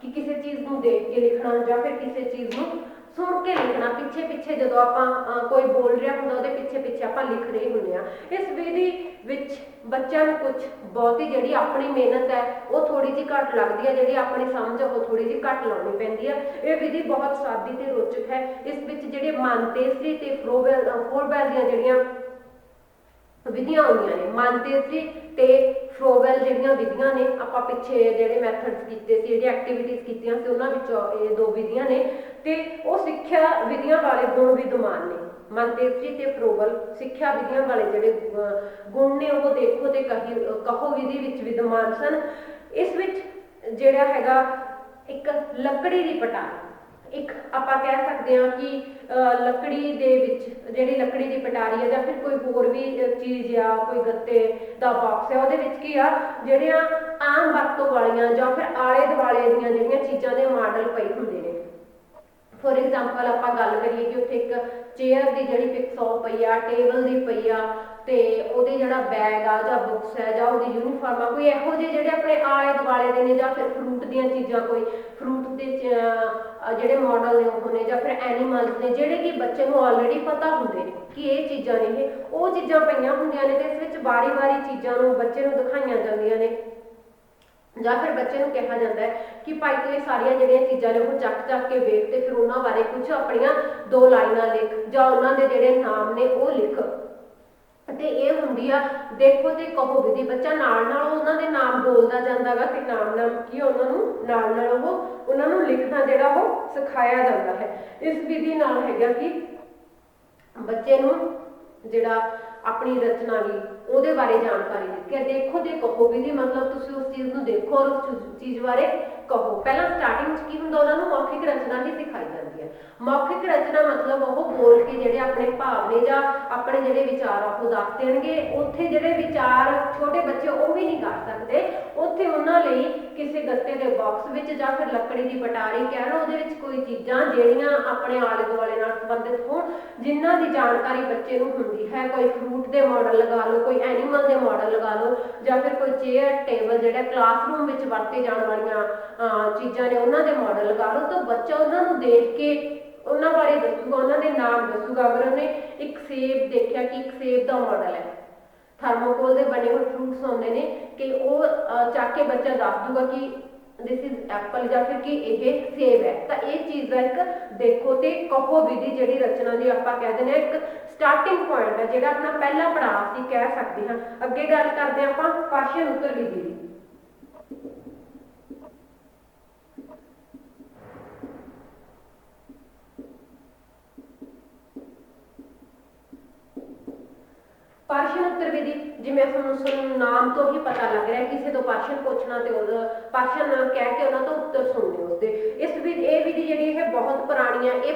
ਕਿ ਕਿਸੇ ਚੀਜ਼ ਨੂੰ ਦੇਖ ਕੇ ਲਿਖਣਾ ਜਾਂ ਫਿਰ ਕਿਸੇ ਚੀਜ਼ ਨੂੰ ਸੁਣ ਕੇ ਲਿਖਣਾ। ਪਿੱਛੇ ਜਦੋਂ ਆਪਾਂ ਕੋਈ ਬੋਲ ਰਿਹਾ ਹੁੰਦਾ ਉਹਦੇ ਪਿੱਛੇ ਆਪਾਂ ਲਿਖ ਰਹੇ ਹੁੰਦੇ ਆ। ਇਸ ਵਿਧੀ ਵਿੱਚ ਬੱਚਿਆਂ ਨੂੰ ਕੁਝ ਬਹੁਤੀ ਜਿਹੜੀ ਆਪਣੀ ਮਿਹਨਤ ਹੈ ਉਹ ਥੋੜੀ ਜਿਹੀ ਘੱਟ ਲੱਗਦੀ ਹੈ, ਜਿਹੜੀ ਆਪਣੀ ਸਮਝ ਉਹ ਥੋੜੀ ਜਿਹੀ ਘੱਟ ਲਾਉਣੀ ਪੈਂਦੀ ਹੈ। ਇਹ ਵਿਧੀ ਬਹੁਤ ਸਾਦੀ ਤੇ ਰੋਚਕ ਹੈ। ਇਸ ਵਿੱਚ ਜਿਹੜੇ ਮਾਂਤੇਸਰੀ ਤੇ ਫੋਰਬੈਲ ਦੀਆਂ ਜਿਹੜੀਆਂ ਵਿਧੀਆਂ ਆਉਂਦੀਆਂ ਨੇ, ਮਾਂਤੇਸਰੀ ਤੇ ਫਰੋਬੈਲ ਜਿਹੜੀਆਂ ਵਿਧੀਆਂ ਨੇ, ਆਪਾਂ ਪਿੱਛੇ ਜਿਹੜੇ ਮੈਥਡਸ ਕੀਤੇ ਸੀ, ਜਿਹੜੀ ਐਕਟੀਵਿਟੀਜ਼ ਕੀਤੀਆਂ ਸੀ ਉਹਨਾਂ ਵਿੱਚੋਂ ਇਹ ਦੋ ਵਿਧੀਆਂ ਨੇ ਤੇ ਉਹ ਸਿੱਖਿਆ ਵਿਧੀਆਂ ਵਾਲੇ ਗੁਣ ਵਿਦਮਾਨ ਨੇ। ਮਾਂਤੇਸਰੀ ਤੇ ਫਰੋਬਲ ਸਿੱਖਿਆ ਵਿਧੀਆਂ ਵਾਲੇ ਜਿਹੜੇ ਗੁਣ ਨੇ ਉਹ ਦੇਖੋ ਤੇ ਕਹੋ ਵਿਧੀ ਵਿੱਚ ਵਿਦਮਾਨ ਸਨ। ਇਸ ਵਿੱਚ ਜਿਹੜਾ ਹੈਗਾ ਇੱਕ ਲੱਕੜੀ ਦੀ ਪਟਾਰੀ, ਇੱਕ ਆਪਾਂ ਕਹਿ ਸਕਦੇ ਹਾਂ ਕਿ ਲੱਕੜੀ ਦੇ ਵਿੱਚ ਜਿਹੜੀ ਲੱਕੜੀ ਦੀ ਪਟਾਰੀ ਹੈ ਜਾਂ ਫਿਰ ਕੋਈ ਹੋਰ ਵੀ ਚੀਜ਼ ਆ, ਕੋਈ ਗੱਤੇ ਦਾ ਬਾਕਸ ਹੈ, ਉਹਦੇ ਵਿੱਚ ਕੀ ਆ ਜਿਹੜੀਆਂ ਆਮ ਵਰਤੋਂ ਵਾਲੀਆਂ ਜਾਂ ਫਿਰ ਆਲੇ ਦੁਆਲੇ ਦੀਆਂ ਜਿਹੜੀਆਂ ਚੀਜ਼ਾਂ ਦੇ ਮਾਡਲ ਪਏ ਹੁੰਦੇ ਨੇ। ਫੋਰ ਐਗਜ਼ਾਮਪਲ ਆਪਾਂ ਗੱਲ ਕਰੀਏ ਕਿ ਉੱਥੇ ਇੱਕ ਚੇਅਰ ਦੀ ਜਿਹੜੀ ਪਿਕਸ ਉਹ ਪਈ ਆ, ਟੇਬਲ ਦੀ ਪਈ ਆ ਤੇ ਉਹਦੇ ਜਿਹੜਾ ਬੈਗ ਆ ਜਾਂ ਬੁੱਕਸ ਹੈ ਜਾਂ ਉਹਦੀ ਯੂਨੀਫਾਰਮ ਆ, ਕੋਈ ਇਹੋ ਜਿਹੇ ਜਿਹੜੇ ਆਪਣੇ ਆਲੇ ਦੁਆਲੇ ਦੇ ਨੇ ਜਾਂ ਫਿਰ ਫਰੂਟ ਦੀਆਂ ਚੀਜ਼ਾਂ, ਕੋਈ ਫਰੂਟ ਦੇ ਜਿਹੜੇ ਮਾਡਲ ਨੇ ਉਹ ਨੇ ਜਾਂ ਫਿਰ ਐਨੀਮਲਸ ਨੇ ਜਿਹੜੇ ਕਿ ਬੱਚੇ ਨੂੰ ਆਲਰੇਡੀ ਪਤਾ ਹੁੰਦੇ ਨੇ ਕਿ ਇਹ ਚੀਜ਼ਾਂ ਨੇ, ਉਹ ਚੀਜ਼ਾਂ ਪਈਆਂ ਹੁੰਦੀਆਂ ਨੇ ਤੇ ਇਸ ਵਿੱਚ ਵਾਰੀ-ਵਾਰੀ ਚੀਜ਼ਾਂ ਨੂੰ ਬੱਚੇ ਨੂੰ ਦਿਖਾਈਆਂ ਜਾਂਦੀਆਂ ਨੇ ਜਾਂ ਫਿਰ ਬੱਚੇ ਨੂੰ ਕਿਹਾ ਜਾਂਦਾ ਹੈ ਕਿ ਭਾਈ ਤੂੰ ਇਹ ਸਾਰੀਆਂ ਜਿਹੜੀਆਂ ਚੀਜ਼ਾਂ ਨੇ ਉਹ ਚੱਕ ਕੇ ਵੇਖ ਤੇ ਫਿਰ ਉਹਨਾਂ ਬਾਰੇ ਕੁਝ ਆਪਣੀਆਂ 2 ਲਾਈਨਾਂ ਲਿਖ ਜਾਂ ਉਹਨਾਂ ਦੇ ਜਿਹੜੇ ਨਾਮ ਨੇ ਉਹ ਲਿਖ। ਤੇ ਇਹ ਹੁੰਦੀ ਆ ਦੇਖੋ ਤੇ ਕਹੋ ਵਿਧੀ। ਬੱਚਾ ਨਾਲ ਉਹਨਾਂ ਦੇ ਨਾਮ ਬੋਲਦਾ ਜਾਂਦਾ ਗਾ ਤੇ ਨਾਮ ਕੀ ਉਹਨਾਂ ਨੂੰ ਨਾਲ ਉਹਨਾਂ ਨੂੰ ਲਿਖਣਾ ਜਿਹੜਾ ਉਹ ਸਿਖਾਇਆ ਜਾਂਦਾ ਹੈ। ਇਸ ਵਿਧੀ ਨਾਲ ਹੈਗਾ ਕਿ ਬੱਚੇ ਨੂੰ ਜਿਹੜਾ ਆਪਣੀ ਰਚਨਾ ਦੀ ਉਹਦੇ ਬਾਰੇ ਜਾਣਕਾਰੀ ਦਿੱਤੀ ਹੈ। ਦੇਖੋ ਤੇ ਕਹੋ ਵਿਧੀ ਮਤਲਬ ਤੁਸੀਂ ਉਸ ਚੀਜ਼ ਨੂੰ ਦੇਖੋ ਔਰ ਉਸ ਚੀਜ਼ ਬਾਰੇ ਕਹੋ। ਪਹਿਲਾਂ ਸਟਾਰਟਿੰਗ 'ਚ ਕੀ ਹੁੰਦਾ, ਉਹਨਾਂ ਨੂੰ ਮੌਖਿਕ ਰਚਨਾ ਹੀ ਸਿਖਾਈ ਜਾਂਦੀ ਹੈ। ਮੌਖਿਕ ਰਚਨਾ ਮਤਲਬ ਉਹ ਬੋਲ ਕੇ ਜਿਹੜੇ ਆਪਣੇ ਭਾਵ ਨੇ ਜਾਂ ਆਪਣੇ ਜਿਹੜੇ ਵਿਚਾਰ ਆ ਉਹ ਦੱਸ ਦੇਣਗੇ। ਉੱਥੇ ਜਿਹੜੇ ਵਿਚਾਰ ਛੋਟੇ ਬੱਚੇ ਉਹ ਵੀ ਨਹੀਂ ਕਰ ਸਕਦੇ, ਉੱਥੇ ਉਹਨਾਂ ਲਈ ਕਿਸੇ ਗੱਤੇ ਦੇ ਬਾਕਸ ਵਿੱਚ ਜਾਂ ਫਿਰ ਲੱਕੜੀ ਦੀ ਪਟਾਰੀ ਕਹਿ ਲਓ, ਉਹਦੇ ਵਿੱਚ ਕੋਈ ਚੀਜ਼ਾਂ ਜਿਹੜੀਆਂ ਆਪਣੇ ਆਲੇ ਦੁਆਲੇ ਨਾਲ ਸੰਬੰਧਿਤ ਹੋਣ, ਜਿਨ੍ਹਾਂ ਦੀ ਜਾਣਕਾਰੀ ਬੱਚੇ ਨੂੰ ਹੁੰਦੀ ਹੈ। ਕੋਈ ਫਰੂਟ ਦੇ ਮਾਡਲ ਲਗਾ ਲਓ, ਕੋਈ ਐਨੀਮਲ ਦੇ ਮਾਡਲ ਲਗਾ ਲਓ ਜਾਂ ਫਿਰ ਕੋਈ ਚੇਅਰ ਟੇਬਲ ਜਿਹੜਾ ਕਲਾਸਰੂਮ ਵਿੱਚ ਵਰਤੇ ਜਾਣ ਵਾਲੀਆਂ ਚੀਜ਼ਾਂ ਨੇ ਉਹਨਾਂ ਦੇ ਮਾਡਲ ਲਗਾ ਲਓ। ਤਾਂ ਬੱਚਾ ਉਹਨਾਂ ਨੂੰ ਦੇਖ ਕੇ ਉਹਨਾਂ ਬਾਰੇ ਦੱਸੂਗਾ, ਉਹਨਾਂ ਦੇ ਨਾਮ ਦੱਸੂਗਾ। ਅਗਰ ਉਹਨੇ ਇੱਕ ਸੇਬ ਦੇਖਿਆ ਕਿ ਇੱਕ ਸੇਬ ਦਾ ਮਾਡਲ ਹੈ, ਥਰਮੋਕੋਲ ਦੇ ਬਣੇ ਹੋਏ ਫਰੂਟਸ ਆਉਂਦੇ ਨੇ ਕਿ ਉਹ ਚੱਕ ਕੇ ਬੱਚਾ ਦੱਸ ਦੂਗਾ ਕਿ ਦਿਸ ਇਜ਼ ਐਪਲ ਜਾਂ ਫਿਰ ਕਿ ਇਹ ਸੇਬ ਹੈ। ਤਾਂ ਇਹ ਚੀਜ਼ ਦਾ ਇੱਕ ਦੇਖੋ ਤੇ ਕਹੋ ਵਿਧੀ ਜਿਹੜੀ ਰਚਨਾ ਦੀ ਆਪਾਂ ਕਹਿ ਦਿੰਦੇ ਹਾਂ ਇੱਕ ਸਟਾਰਟਿੰਗ ਪੁਆਇੰਟ ਹੈ, ਜਿਹੜਾ ਆਪਣਾ ਪਹਿਲਾ ਪੜਾਅ ਅਸੀਂ ਕਹਿ ਸਕਦੇ ਹਾਂ। ਅੱਗੇ ਗੱਲ ਕਰਦੇ ਹਾਂ ਆਪਾਂ ਪ੍ਰਸ਼ਨ ਉੱਤਰ ਵਿਧੀ ਦੀ। ਪ੍ਰਸ਼ਨ ਉੱਤਰ ਵਿਧੀ ਜਿਵੇਂ ਤੁਹਾਨੂੰ ਨਾਮ ਤੋਂ ਹੀ ਪਤਾ ਲੱਗ ਰਿਹਾ, ਕਿਸੇ ਤੋਂ ਪ੍ਰਸ਼ਨ ਪੁੱਛਣਾ ਤੇ ਉਹਦਾ ਪ੍ਰਸ਼ਨ ਕਹਿ ਕੇ ਉਹਨਾਂ ਤੋਂ ਉੱਤਰ ਸੁਣਨੇ ਉਸਦੇ। ਇਹ ਵਿਧੀ ਜਿਹੜੀ ਇਹ ਬਹੁਤ ਪੁਰਾਣੀ ਹੈ। ਇਹ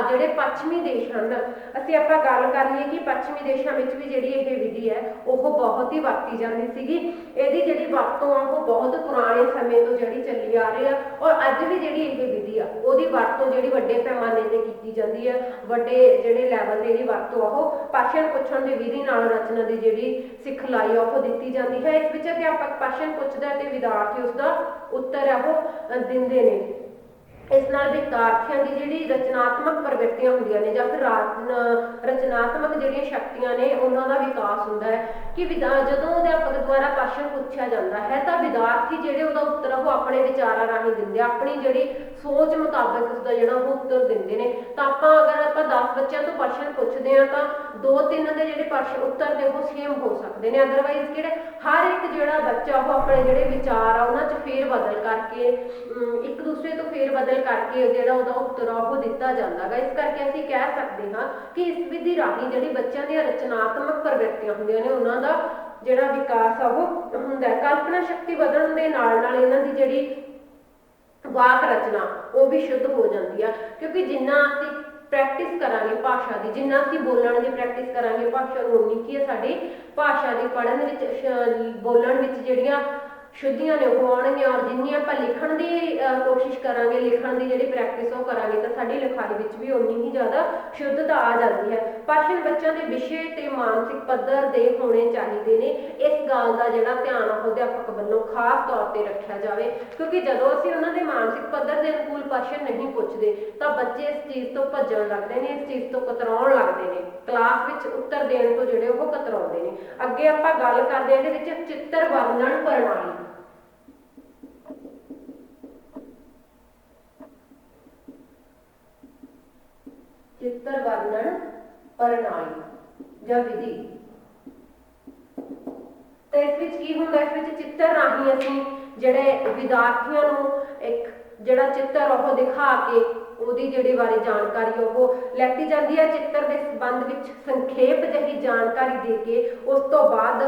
ਜਿਹੜੇ ਪੱਛਮੀ ਦੇਸ਼ ਹਨ, ਅਸੀਂ ਆਪਾਂ ਗੱਲ ਕਰ ਲਈਏ ਕਿ ਪੱਛਮੀ ਦੇਸ਼ਾਂ ਵਿੱਚ ਵੀ ਜਿਹੜੀ ਇਹ ਵਿਧੀ ਹੈ ਉਹ ਬਹੁਤ ਹੀ ਵਰਤੀ ਜਾਂਦੀ ਸੀਗੀ। ਇਹਦੀ ਜਿਹੜੀ ਵਰਤੋਂ ਆ ਉਹ ਬਹੁਤ ਪੁਰਾਣੇ ਸਮੇਂ ਤੋਂ ਜਿਹੜੀ ਚੱਲੀ ਆ ਰਹੀ ਆ ਔਰ ਅੱਜ ਵੀ ਜਿਹੜੀ ਇਹ ਵਿਧੀ ਆ ਉਹਦੀ ਵਰਤੋਂ ਜਿਹੜੀ ਵੱਡੇ ਪੈਮਾਨੇ ਤੇ ਕੀਤੀ ਜਾਂਦੀ ਹੈ। ਵੱਡੇ ਜਿਹੜੇ ਲੈਵਲ ਤੇ ਇਹਦੀ ਵਰਤੋਂ ਆ ਉਹ ਪ੍ਰਸ਼ਨ ਪੁੱਛਣ ਦੀ ਵਿਧੀ ਨਾਲ ਰਚਨਾ ਦੀ ਜਿਹੜੀ ਸਿਖਲਾਈ ਉਹ ਦਿੱਤੀ ਜਾਂਦੀ ਹੈ। ਇਸ ਵਿੱਚ ਅਧਿਆਪਕ ਪ੍ਰਸ਼ਨ ਪੁੱਛਦਾ ਤੇ ਵਿਦਿਆਰਥੀ ਉਸਦਾ ਉੱਤਰ ਹੈ ਉਹ ਦਿੰਦੇ ਨੇ। ਇਸ ਨਾਲ ਵਿਦਿਆਰਥੀਆਂ ਦੀ ਜਿਹੜੀ ਰਚਨਾਤਮਕ ਪ੍ਰਵਿਰਤੀਆਂ ਹੁੰਦੀਆਂ ਨੇ ਜਾਂ ਫਿਰ ਰਚਨਾਤਮਕ ਜਿਹੜੀਆਂ ਸ਼ਕਤੀਆਂ ਨੇ ਉਹਨਾਂ ਦਾ ਵਿਕਾਸ ਹੁੰਦਾ ਹੈ ਕਿ ਜਦੋਂ ਅਧਿਆਪਕ ਦੁਆਰਾ ਪ੍ਰਸ਼ਨ ਪੁੱਛਿਆ ਜਾਂਦਾ ਹੈ ਤਾਂ ਵਿਦਿਆਰਥੀ ਜਿਹੜੇ ਉਹਦਾ ਉੱਤਰ ਉਹ ਆਪਣੇ ਵਿਚਾਰਾਂ ਰਾਹੀਂ ਦਿੰਦੇ, ਆਪਣੀ ਜਿਹੜੀ ਸੋਚ ਮੁਤਾਬਕ ਉਸਦਾ ਜਿਹੜਾ ਉਹ ਉੱਤਰ ਦਿੰਦੇ ਨੇ। ਤਾਂ ਅਗਰ ਆਪਾਂ 10 ਬੱਚਿਆਂ ਤੋਂ ਪ੍ਰਸ਼ਨ ਪੁੱਛਦੇ ਹਾਂ ਤਾਂ 2-3 ਦੇ ਜਿਹੜੇ ਪ੍ਰਸ਼ਨ ਉੱਤਰ ਨੇ ਉਹ ਸੇਮ ਹੋ ਸਕਦੇ ਨੇ। ਅਦਰਵਾਈਜ਼ ਕਿਹੜੇ ਹਰ ਇੱਕ ਜਿਹੜਾ ਬੱਚਾ ਉਹ ਆਪਣੇ ਜਿਹੜੇ ਵਿਚਾਰ ਆ ਉਹਨਾਂ 'ਚ ਫੇਰ ਬਦਲ ਕਰਕੇ ਇੱਕ ਦੂਸਰੇ ਤੋਂ ਫੇਰ ਬਦਲ ਕਰਕੇ ਜਿਹੜਾ ਉਹਦਾ ਉੱਤਰ ਆ ਉਹ ਦਿੱਤਾ ਜਾਂਦਾ ਗਾ। ਇਸ ਕਰਕੇ ਅਸੀਂ ਕਹਿ ਸਕਦੇ ਹਾਂ ਕਿ ਇਸ ਵਿਧੀ ਰਾਹੀਂ ਜਿਹੜੀ ਬੱਚਿਆਂ ਦੀਆਂ ਰਚਨਾਤਮਕ ਪ੍ਰਵਿਰਤੀਆਂ ਹੁੰਦੀਆਂ ਨੇ ਉਹਨਾਂ ਦਾ ਜਿਹੜਾ ਵਿਕਾਸ ਆ ਉਹ ਹੁੰਦਾ ਹੈ। ਕਲਪਨਾ ਸ਼ਕਤੀ ਵਧਣ ਦੇ ਨਾਲ ਇਹਨਾਂ ਦੀ ਜਿਹੜੀ ਵਾਕ ਰਚਨਾ ਉਹ ਵੀ ਸ਼ੁੱਧ ਹੋ ਜਾਂਦੀ ਆ, ਕਿਉਂਕਿ ਜਿੰਨਾ ਅਸੀਂ ਪ੍ਰੈਕਟਿਸ ਕਰਾਂਗੇ ਭਾਸ਼ਾ ਦੀ, ਜਿੰਨਾ ਅਸੀਂ ਬੋਲਣ ਦੀ ਪ੍ਰੈਕਟਿਸ ਕਰਾਂਗੇ ਭਾਸ਼ਾ ਨੂੰ, ਉਨੀ ਕੀ ਹੈ ਸਾਡੀ ਭਾਸ਼ਾ ਦੀ ਪੜ੍ਹਨ ਵਿੱਚ ਬੋਲਣ ਵਿੱਚ ਜਿਹੜੀਆਂ ਸ਼ੁੱਧੀਆਂ ਨੇ ਉਹ ਆਉਣਗੀਆਂ। ਔਰ ਜਿੰਨੀ ਆਪਾਂ ਲਿਖਣ ਦੀ ਕੋਸ਼ਿਸ਼ ਕਰਾਂਗੇ, ਲਿਖਣ ਦੀ ਜਿਹੜੀ ਪ੍ਰੈਕਟਿਸ ਉਹ ਕਰਾਂਗੇ, ਤਾਂ ਸਾਡੀ ਲਿਖਾਈ ਵਿੱਚ ਵੀ ਉਨੀ ਹੀ ਜ਼ਿਆਦਾ ਸ਼ੁੱਧਤਾ ਆ ਜਾਂਦੀ ਹੈ। ਭਾਸ਼ਣ ਬੱਚਿਆਂ ਦੇ ਵਿਸ਼ੇ ਤੇ ਮਾਨਸਿਕ ਪੱਧਰ ਦੇ ਹੋਣੇ ਚਾਹੀਦੇ ਨੇ। ਇਸ ਗੱਲ ਦਾ ਜਿਹੜਾ ਧਿਆਨ ਉਹ ਅਧਿਆਪਕ ਵੱਲੋਂ ਖਾਸ ਤੌਰ ਤੇ ਰੱਖਿਆ ਜਾਵੇ, ਕਿਉਂਕਿ ਜਦੋਂ ਅਸੀਂ ਉਹਨਾਂ ਦੇ ਮਾਨਸਿਕ ਪੱਧਰ ਦੇ ਅਨੁਕੂਲ ਭਾਸ਼ਣ ਨਹੀਂ ਪੁੱਛਦੇ ਤਾਂ ਬੱਚੇ ਇਸ ਚੀਜ਼ ਤੋਂ ਭੱਜਣ ਲੱਗਦੇ ਨੇ, ਇਸ ਚੀਜ਼ ਤੋਂ ਕਤਰਾਉਣ ਲੱਗਦੇ ਨੇ, ਕਲਾਸ ਵਿੱਚ ਉੱਤਰ ਦੇਣ ਤੋਂ ਜਿਹੜੇ ਉਹ ਕਤਰਾਉਂਦੇ ਨੇ। ਅੱਗੇ ਆਪਾਂ ਗੱਲ ਕਰਦੇ ਹਾਂ ਇਹਦੇ ਵਿੱਚ ਚਿੱਤਰ ਵਰਣਨ ਪ੍ਰਣਾਲੀ। ਚਿੱਤਰ ਵਰਣਨ ਪ੍ਰਣਾਲੀ ਜਾਂ ਵਿਧੀ। ਤੇ ਇਸ ਵਿੱਚ ਕੀ ਹੁੰਦਾ, ਇਸ ਵਿੱਚ ਚਿੱਤਰ ਰਾਹੀਂ ਅਸੀਂ ਜਿਹੜੇ ਵਿਦਿਆਰਥੀਆਂ ਨੂੰ ਇੱਕ ਜਿਹੜਾ ਚਿੱਤਰ ਉਹ ਦਿਖਾ ਕੇ ਉਹਦੀ ਜਿਹੜੀ ਬਾਰੇ ਜਾਣਕਾਰੀ ਉਹ ਲੈਤੀ ਜਾਂਦੀ ਹੈ। ਚਿੱਤਰ ਦੇ ਸੰਬੰਧ ਵਿੱਚ ਸੰਖੇਪ ਜਿਹੀ ਜਾਣਕਾਰੀ ਦੇ ਕੇ ਉਸ ਤੋਂ ਬਾਅਦ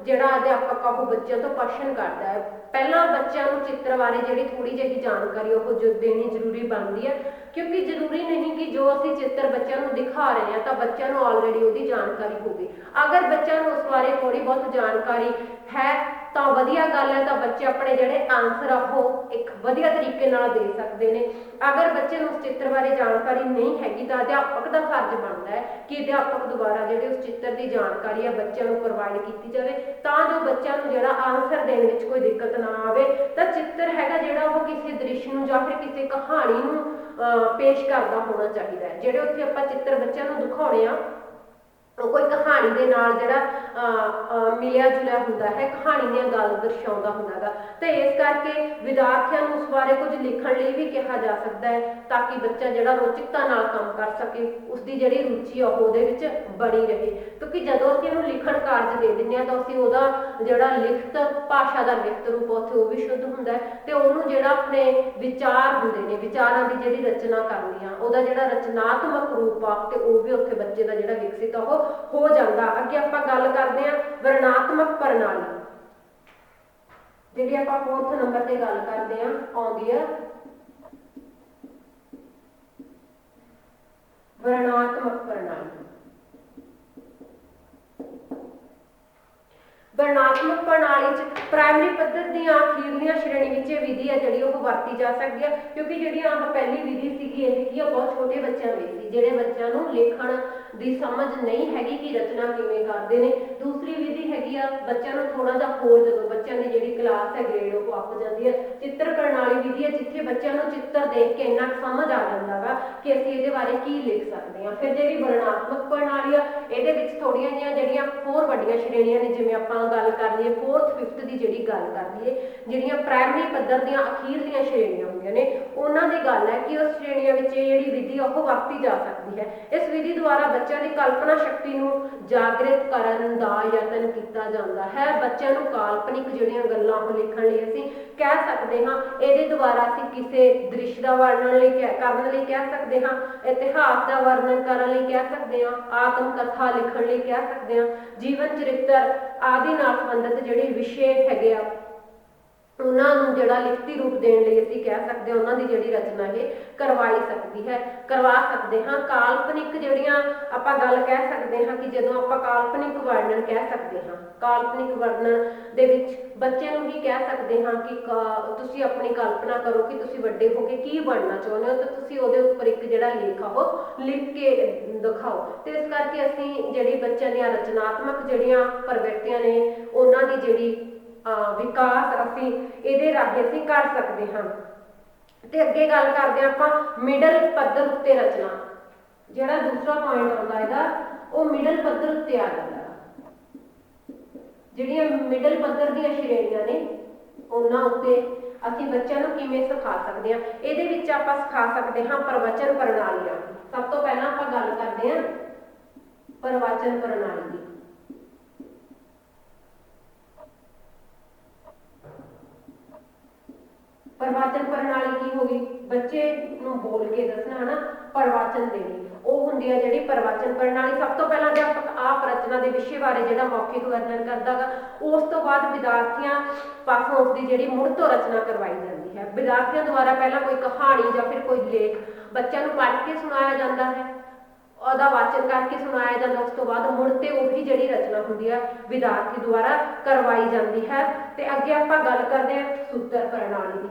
ਜਿਹੜਾ ਅਧਿਆਪਕ ਉਹ ਬੱਚਿਆਂ ਤੋਂ ਪ੍ਰਸ਼ਨ ਕਰਦਾ ਹੈ। ਪਹਿਲਾਂ ਬੱਚਿਆਂ ਨੂੰ ਚਿੱਤਰ ਬਾਰੇ ਜਿਹੜੀ ਥੋੜੀ ਜਿਹੀ ਜਾਣਕਾਰੀ ਉਹ ਦੇਣੀ ਜ਼ਰੂਰੀ ਬਣਦੀ ਹੈ, ਕਿਉਂਕਿ ਜ਼ਰੂਰੀ ਨਹੀਂ ਕਿ ਜੋ ਅਸੀਂ ਚਿੱਤਰ ਬੱਚਿਆਂ ਨੂੰ ਦਿਖਾ ਰਹੇ ਹਾਂ ਤਾਂ ਬੱਚਿਆਂ ਨੂੰ ਆਲਰੇਡੀ ਉਹਦੀ ਜਾਣਕਾਰੀ ਹੋਵੇ। ਅਗਰ ਬੱਚਿਆਂ ਨੂੰ ਉਸ ਬਾਰੇ ਥੋੜੀ ਬਹੁਤ ਜਾਣਕਾਰੀ ਹੈ ਤਾਂ ਵਧੀਆ ਗੱਲ ਹੈ, ਤਾਂ ਬੱਚੇ ਆਪਣੇ ਜਿਹੜੇ ਆਨਸਰ ਆ ਉਹ ਇੱਕ ਵਧੀਆ ਤਰੀਕੇ ਨਾਲ ਦੇ ਸਕਦੇ ਨੇ। ਅਗਰ ਬੱਚੇ ਨੂੰ ਉਸ ਚਿੱਤਰ ਬਾਰੇ ਜਾਣਕਾਰੀ ਨਹੀਂ ਹੈਗੀ ਤਾਂ ਅਧਿਆਪਕ ਦਾ ਫਰਜ਼ ਬਣਦਾ ਹੈ ਕਿ ਅਧਿਆਪਕ ਦੁਆਰਾ ਜਿਹੜੇ ਉਸ ਚਿੱਤਰ ਦੀ ਜਾਣਕਾਰੀ ਆ ਬੱਚਿਆਂ ਨੂੰ ਪ੍ਰੋਵਾਈਡ ਕੀਤੀ ਜਾਵੇ, ਤਾਂ ਜੋ ਬੱਚਿਆਂ ਨੂੰ ਜਿਹੜਾ ਆਨਸਰ ਦੇਣ ਵਿੱਚ ਕੋਈ ਦਿੱਕਤ ਨਾ ਆਵੇ। ਤਾਂ ਚਿੱਤਰ ਹੈਗਾ ਜਿਹੜਾ ਉਹ ਕਿਸੇ ਦ੍ਰਿਸ਼ ਨੂੰ ਜਾਂ ਫਿਰ ਕਿਸੇ ਕਹਾਣੀ ਨੂੰ ਪੇਸ਼ ਕਰਦਾ ਹੋਣਾ ਚਾਹੀਦਾ ਹੈ। ਜਿਹੜੇ ਉੱਥੇ ਆਪਾਂ ਚਿੱਤਰ ਬੱਚਿਆਂ ਨੂੰ ਦਿਖਾਉਣੇ ਆ ਉਹ ਕੋਈ ਕਹਾਣੀ ਦੇ ਨਾਲ ਜਿਹੜਾ ਮਿਲਿਆ ਜੁਲਿਆ ਹੁੰਦਾ ਹੈ, ਕਹਾਣੀ ਦੀਆਂ ਗੱਲ ਦਰਸਾਉਂਦਾ ਹੁੰਦਾ ਗਾ। ਤੇ ਇਸ ਕਰਕੇ ਵਿਦਿਆਰਥੀਆਂ ਨੂੰ ਉਸ ਬਾਰੇ ਕੁਝ ਲਿਖਣ ਲਈ ਵੀ ਕਿਹਾ ਜਾ ਸਕਦਾ ਹੈ, ਤਾਂ ਕਿ ਬੱਚਾ ਜਿਹੜਾ ਰੋਚਕਤਾ ਨਾਲ ਕੰਮ ਕਰ ਸਕੇ, ਉਸਦੀ ਜਿਹੜੀ ਰੁਚੀ ਆ ਉਹਦੇ ਵਿੱਚ ਬਣੀ ਰਹੇ। ਕਿਉਂਕਿ ਜਦੋਂ ਅਸੀਂ ਉਹਨੂੰ ਲਿਖਣ ਕਾਰਜ ਦੇ ਦਿੰਦੇ ਹਾਂ ਤਾਂ ਅਸੀਂ ਉਹਦਾ ਜਿਹੜਾ ਲਿਖਤ ਭਾਸ਼ਾ ਦਾ ਲਿਖਤ ਰੂਪ ਉੱਥੇ ਉਹ ਵੀ ਸ਼ੁੱਧ ਹੁੰਦਾ ਹੈ, ਤੇ ਉਹਨੂੰ ਜਿਹੜਾ ਆਪਣੇ ਵਿਚਾਰ ਹੁੰਦੇ ਨੇ, ਵਿਚਾਰਾਂ ਦੀ ਜਿਹੜੀ ਰਚਨਾ ਕਰਨੀ ਆ, ਉਹਦਾ ਜਿਹੜਾ ਰਚਨਾਤਮਕ ਰੂਪ ਆ ਤੇ ਉਹ ਵੀ ਉੱਥੇ ਬੱਚੇ ਦਾ ਜਿਹੜਾ ਵਿਕਸਿਤ ਉਹ ਹੋ ਜਾਂਦਾ। ਅੱਗੇ ਆਪਾਂ ਗੱਲ ਕਰਦੇ ਹਾਂ ਵਰਣਨਾਤਮਕ ਪ੍ਰਣਾਲੀ, ਜਿਹੜੀ ਆਪਾਂ 4th ਨੰਬਰ ਤੇ ਗੱਲ ਕਰਦੇ ਹਾਂ ਆਉਂਦੀ ਹੈ ਵਰਣਨਾਤਮਕ ਪ੍ਰਣਾਲੀ। ਵਰਣਨਾਤਮਕ ਪ੍ਰਣਾਲੀ 'ਚ ਪ੍ਰਾਇਮਰੀ ਪੱਧਰ ਦੀਆਂ ਅਖੀਰਲੀਆਂ ਸ਼੍ਰੇਣੀ ਵਿੱਚ ਇਹ ਵਿਧੀ ਹੈ ਜਿਹੜੀ ਉਹ ਵਰਤੀ ਜਾ ਸਕਦੀ ਹੈ, ਕਿਉਂਕਿ ਜਿਹੜੀ ਆਹ ਪਹਿਲੀ ਵਿਧੀ ਸੀਗੀ ਇਹ ਕੀ ਆ ਬਹੁਤ ਛੋਟੇ ਬੱਚਿਆਂ ਲਈ ਸੀ, ਜਿਹੜੇ ਬੱਚਿਆਂ ਨੂੰ ਲਿਖਣ ਦੀ ਸਮਝ ਨਹੀਂ ਹੈਗੀ ਕਿ ਰਚਨਾ ਕਿਵੇਂ ਕਰਦੇ ਨੇ। ਦੂਸਰੀ ਵਿਧੀ ਹੈਗੀ ਆ ਬੱਚਿਆਂ ਨੂੰ ਥੋੜਾ ਜਿਹਾ ਹੋਰ, ਜਦੋਂ ਬੱਚਿਆਂ ਦੀ ਜਿਹੜੀ ਕਲਾਸ ਹੈ ਗ੍ਰੇਡ ਉਹ ਅੱਪ ਜਾਂਦੀ ਹੈ, ਚਿੱਤਰ ਪ੍ਰਣਾਲੀ ਵਿਧੀ ਹੈ ਜਿੱਥੇ ਬੱਚਿਆਂ ਨੂੰ ਚਿੱਤਰ ਦੇਖ ਕੇ ਇੰਨਾ ਸਮਝ ਆ ਜਾਂਦਾ ਵਾ ਕਿ ਅਸੀਂ ਇਹਦੇ ਬਾਰੇ ਕੀ ਲਿਖ ਸਕਦੇ ਹਾਂ। ਫਿਰ ਜਿਹੜੀ ਵਰਣਨਾਤਮਕ ਪ੍ਰਣਾਲੀ ਆ ਇਹਦੇ ਵਿੱਚ ਥੋੜੀਆਂ ਜਿਹੀਆਂ ਜਿਹੜੀਆਂ ਹੋਰ ਵੱਡੀਆਂ ਸ਼੍ਰੇਣੀਆਂ ਨੇ, ਜਿਵੇਂ ਆਪਾਂ ਗੱਲ ਕਰ ਲਈਏ 4th 5th ਦੀ ਜਿਹੜੀ ਗੱਲ ਕਰ ਲਈਏ, ਜਿਹੜੀਆਂ ਪ੍ਰਾਇਮਰੀ ਪੱਧਰ ਦੀਆਂ ਅਖੀਰਲੀਆਂ ਸ਼੍ਰੇਣੀਆਂ ਹੁੰਦੀਆਂ ਨੇ ਉਹਨਾਂ ਦੀ ਗੱਲ ਹੈ ਕਿ ਉਸ ਸ਼੍ਰੇਣੀਆਂ ਵਿੱਚ ਇਹ ਜਿਹੜੀ ਵਿਧੀ ਉਹ ਵਰਤੀ ਜਾ ਸਕਦੀ ਹੈ। ਇਸ ਵਿਧੀ ਦੁਆਰਾ ਬੱਚਿਆਂ ਦੀ ਕਲਪਨਾ ਸ਼ਕਤੀ ਨੂੰ ਜਾਗਰਿਤ ਕਰਨ ਦਾ ਯਤਨ ਕੀਤਾ ਜਾਂਦਾ ਹੈ। ਬੱਚਿਆਂ ਨੂੰ ਕਾਲਪਨਿਕ ਜਿਹੜੀਆਂ ਗੱਲਾਂ ਉਹ ਲਿਖਣ ਲਈ ਅਸੀਂ ਕਹਿ ਸਕਦੇ ਹਾਂ। ਇਹਦੇ ਦੁਆਰਾ ਅਸੀਂ ਕਿਸੇ ਦ੍ਰਿਸ਼ ਦਾ ਵਰਣਨ ਲਈ ਕਰਨ ਲਈ ਕਹਿ ਸਕਦੇ ਹਾਂ, ਇਤਿਹਾਸ ਦਾ ਵਰਣਨ ਕਰਨ ਲਈ ਕਹਿ ਸਕਦੇ ਹਾਂ, ਆਤਮ ਕਥਾ ਲਿਖਣ ਲਈ ਕਹਿ ਸਕਦੇ ਹਾਂ, ਜੀਵਨ ਚਰਿੱਤਰ ਆਦਿ ਨਾਲ ਸੰਬੰਧਿਤ ਜਿਹੜੇ ਵਿਸ਼ੇ ਹੈਗੇ ਆ ਉਹਨਾਂ ਨੂੰ ਜਿਹੜਾ ਲਿਖਤੀ ਰੂਪ ਦੇਣ ਲਈ ਅਸੀਂ ਕਹਿ ਸਕਦੇ ਹਾਂ ਉਹਨਾਂ ਦੀ ਜਿਹੜੀ ਰਚਨਾ ਇਹ ਕਰਵਾ ਸਕਦੇ ਹਾਂ। ਕਾਲਪਨਿਕ ਜਿਹੜੀਆਂ ਆਪਾਂ ਗੱਲ ਕਹਿ ਸਕਦੇ ਹਾਂ ਕਿ ਜਦੋਂ ਆਪਾਂ ਕਾਲਪਨਿਕ ਵਰਣਨ ਕਹਿ ਸਕਦੇ ਹਾਂ, ਕਾਲਪਨਿਕ ਵਰਣਨ ਦੇ ਵਿੱਚ ਬੱਚੇ ਨੂੰ ਵੀ ਕਹਿ ਸਕਦੇ ਹਾਂ ਕਿ ਤੁਸੀਂ ਆਪਣੀ ਕਲਪਨਾ ਕਰੋ ਕਿ ਤੁਸੀਂ ਵੱਡੇ ਹੋ ਕੇ ਕੀ ਬਣਨਾ ਚਾਹੁੰਦੇ ਹੋ, ਤਾਂ ਤੁਸੀਂ ਉਹਦੇ ਉੱਪਰ ਇੱਕ ਜਿਹੜਾ ਲੇਖ ਆ ਉਹ ਲਿਖ ਕੇ ਦਿਖਾਓ। ਤੇ ਇਸ ਕਰਕੇ ਅਸੀਂ ਜਿਹੜੀ ਬੱਚਿਆਂ ਦੀਆਂ ਰਚਨਾਤਮਕ ਜਿਹੜੀਆਂ ਪ੍ਰਵਿਰਤੀਆਂ ਨੇ ਉਹਨਾਂ ਦੀ ਜਿਹੜੀ ਵਿਕਾਸ ਅਸੀਂ ਇਹਦੇ ਰਾਹੀਂ ਅਸੀਂ ਕਰ ਸਕਦੇ ਹਾਂ। ਤੇ ਅੱਗੇ ਗੱਲ ਕਰਦੇ ਹਾਂ ਆਪਾਂ ਮਿਡਲ ਪੱਧਰ ਉੱਤੇ ਰਚਨਾ, ਜਿਹੜਾ ਦੂਸਰਾ ਪੁਆਇੰਟ ਆਉਂਦਾ ਇਹਦਾ ਉਹ ਮਿਡਲ ਪੱਧਰ ਉੱਤੇ ਆ ਜਾਂਦਾ। ਜਿਹੜੀਆਂ ਮਿਡਲ ਪੱਧਰ ਦੀਆਂ ਸ਼੍ਰੇਣੀਆਂ ਨੇ ਉਹਨਾਂ ਉੱਤੇ ਅਸੀਂ ਬੱਚਿਆਂ ਨੂੰ ਕਿਵੇਂ ਸਿਖਾ ਸਕਦੇ ਹਾਂ। ਇਹਦੇ ਵਿੱਚ ਆਪਾਂ ਸਿਖਾ ਸਕਦੇ ਹਾਂ ਪ੍ਰਵਚਨ ਪ੍ਰਣਾਲੀ ਰਾਹੀਂ। ਸਭ ਤੋਂ ਪਹਿਲਾਂ ਆਪਾਂ ਗੱਲ ਕਰਦੇ ਹਾਂ ਪ੍ਰਵਚਨ ਪ੍ਰਣਾਲੀ ਦੀ। ਪ੍ਰਵਚਨ ਪ੍ਰਣਾਲੀ ਕੀ ਹੋਗੀ, ਬੱਚੇ ਨੂੰ ਬੋਲ ਕੇ ਦੱਸਣਾ ਹੈ ਨਾ, ਪ੍ਰਵਚਨ ਦੇਣੇ। ਉਹ ਹੁੰਦੀ ਹੈ ਜਿਹੜੀ ਪ੍ਰਵਚਨ ਪ੍ਰਣਾਲੀ। ਸਭ ਤੋਂ ਪਹਿਲਾਂ ਅਧਿਆਪਕ ਆਪ ਰਚਨਾ ਦੇ ਵਿਸ਼ੇ ਬਾਰੇ ਜਿਹੜਾ ਮੌਖਿਕ ਵਰਣਨ ਕਰਦਾ ਗਾ, ਉਸ ਤੋਂ ਬਾਅਦ ਵਿਦਿਆਰਥੀਆਂ ਪਾਸੋਂ ਉਸਦੀ ਜਿਹੜੀ ਮੁੜ ਤੋਂ ਰਚਨਾ ਕਰਵਾਈ ਜਾਂਦੀ ਹੈ। ਵਿਦਿਆਰਥੀਆਂ ਦੁਆਰਾ ਪਹਿਲਾਂ ਕੋਈ ਕਹਾਣੀ ਜਾਂ ਫਿਰ ਕੋਈ ਲੇਖ ਬੱਚਿਆਂ ਨੂੰ ਪੜ੍ਹ ਕੇ ਸੁਣਾਇਆ ਜਾਂਦਾ ਹੈ, ਉਹਦਾ ਵਾਚਨ ਕਰਕੇ ਸੁਣਾਇਆ ਜਾਂਦਾ, ਉਸ ਤੋਂ ਬਾਅਦ ਮੁੜ ਤੇ ਉਹੀ ਜਿਹੜੀ ਰਚਨਾ ਹੁੰਦੀ ਹੈ ਵਿਦਿਆਰਥੀ ਦੁਆਰਾ ਕਰਵਾਈ ਜਾਂਦੀ ਹੈ। ਤੇ ਅੱਗੇ ਆਪਾਂ ਗੱਲ ਕਰਦੇ ਹਾਂ ਸੂਤਰ ਪ੍ਰਣਾਲੀ ਦੀ।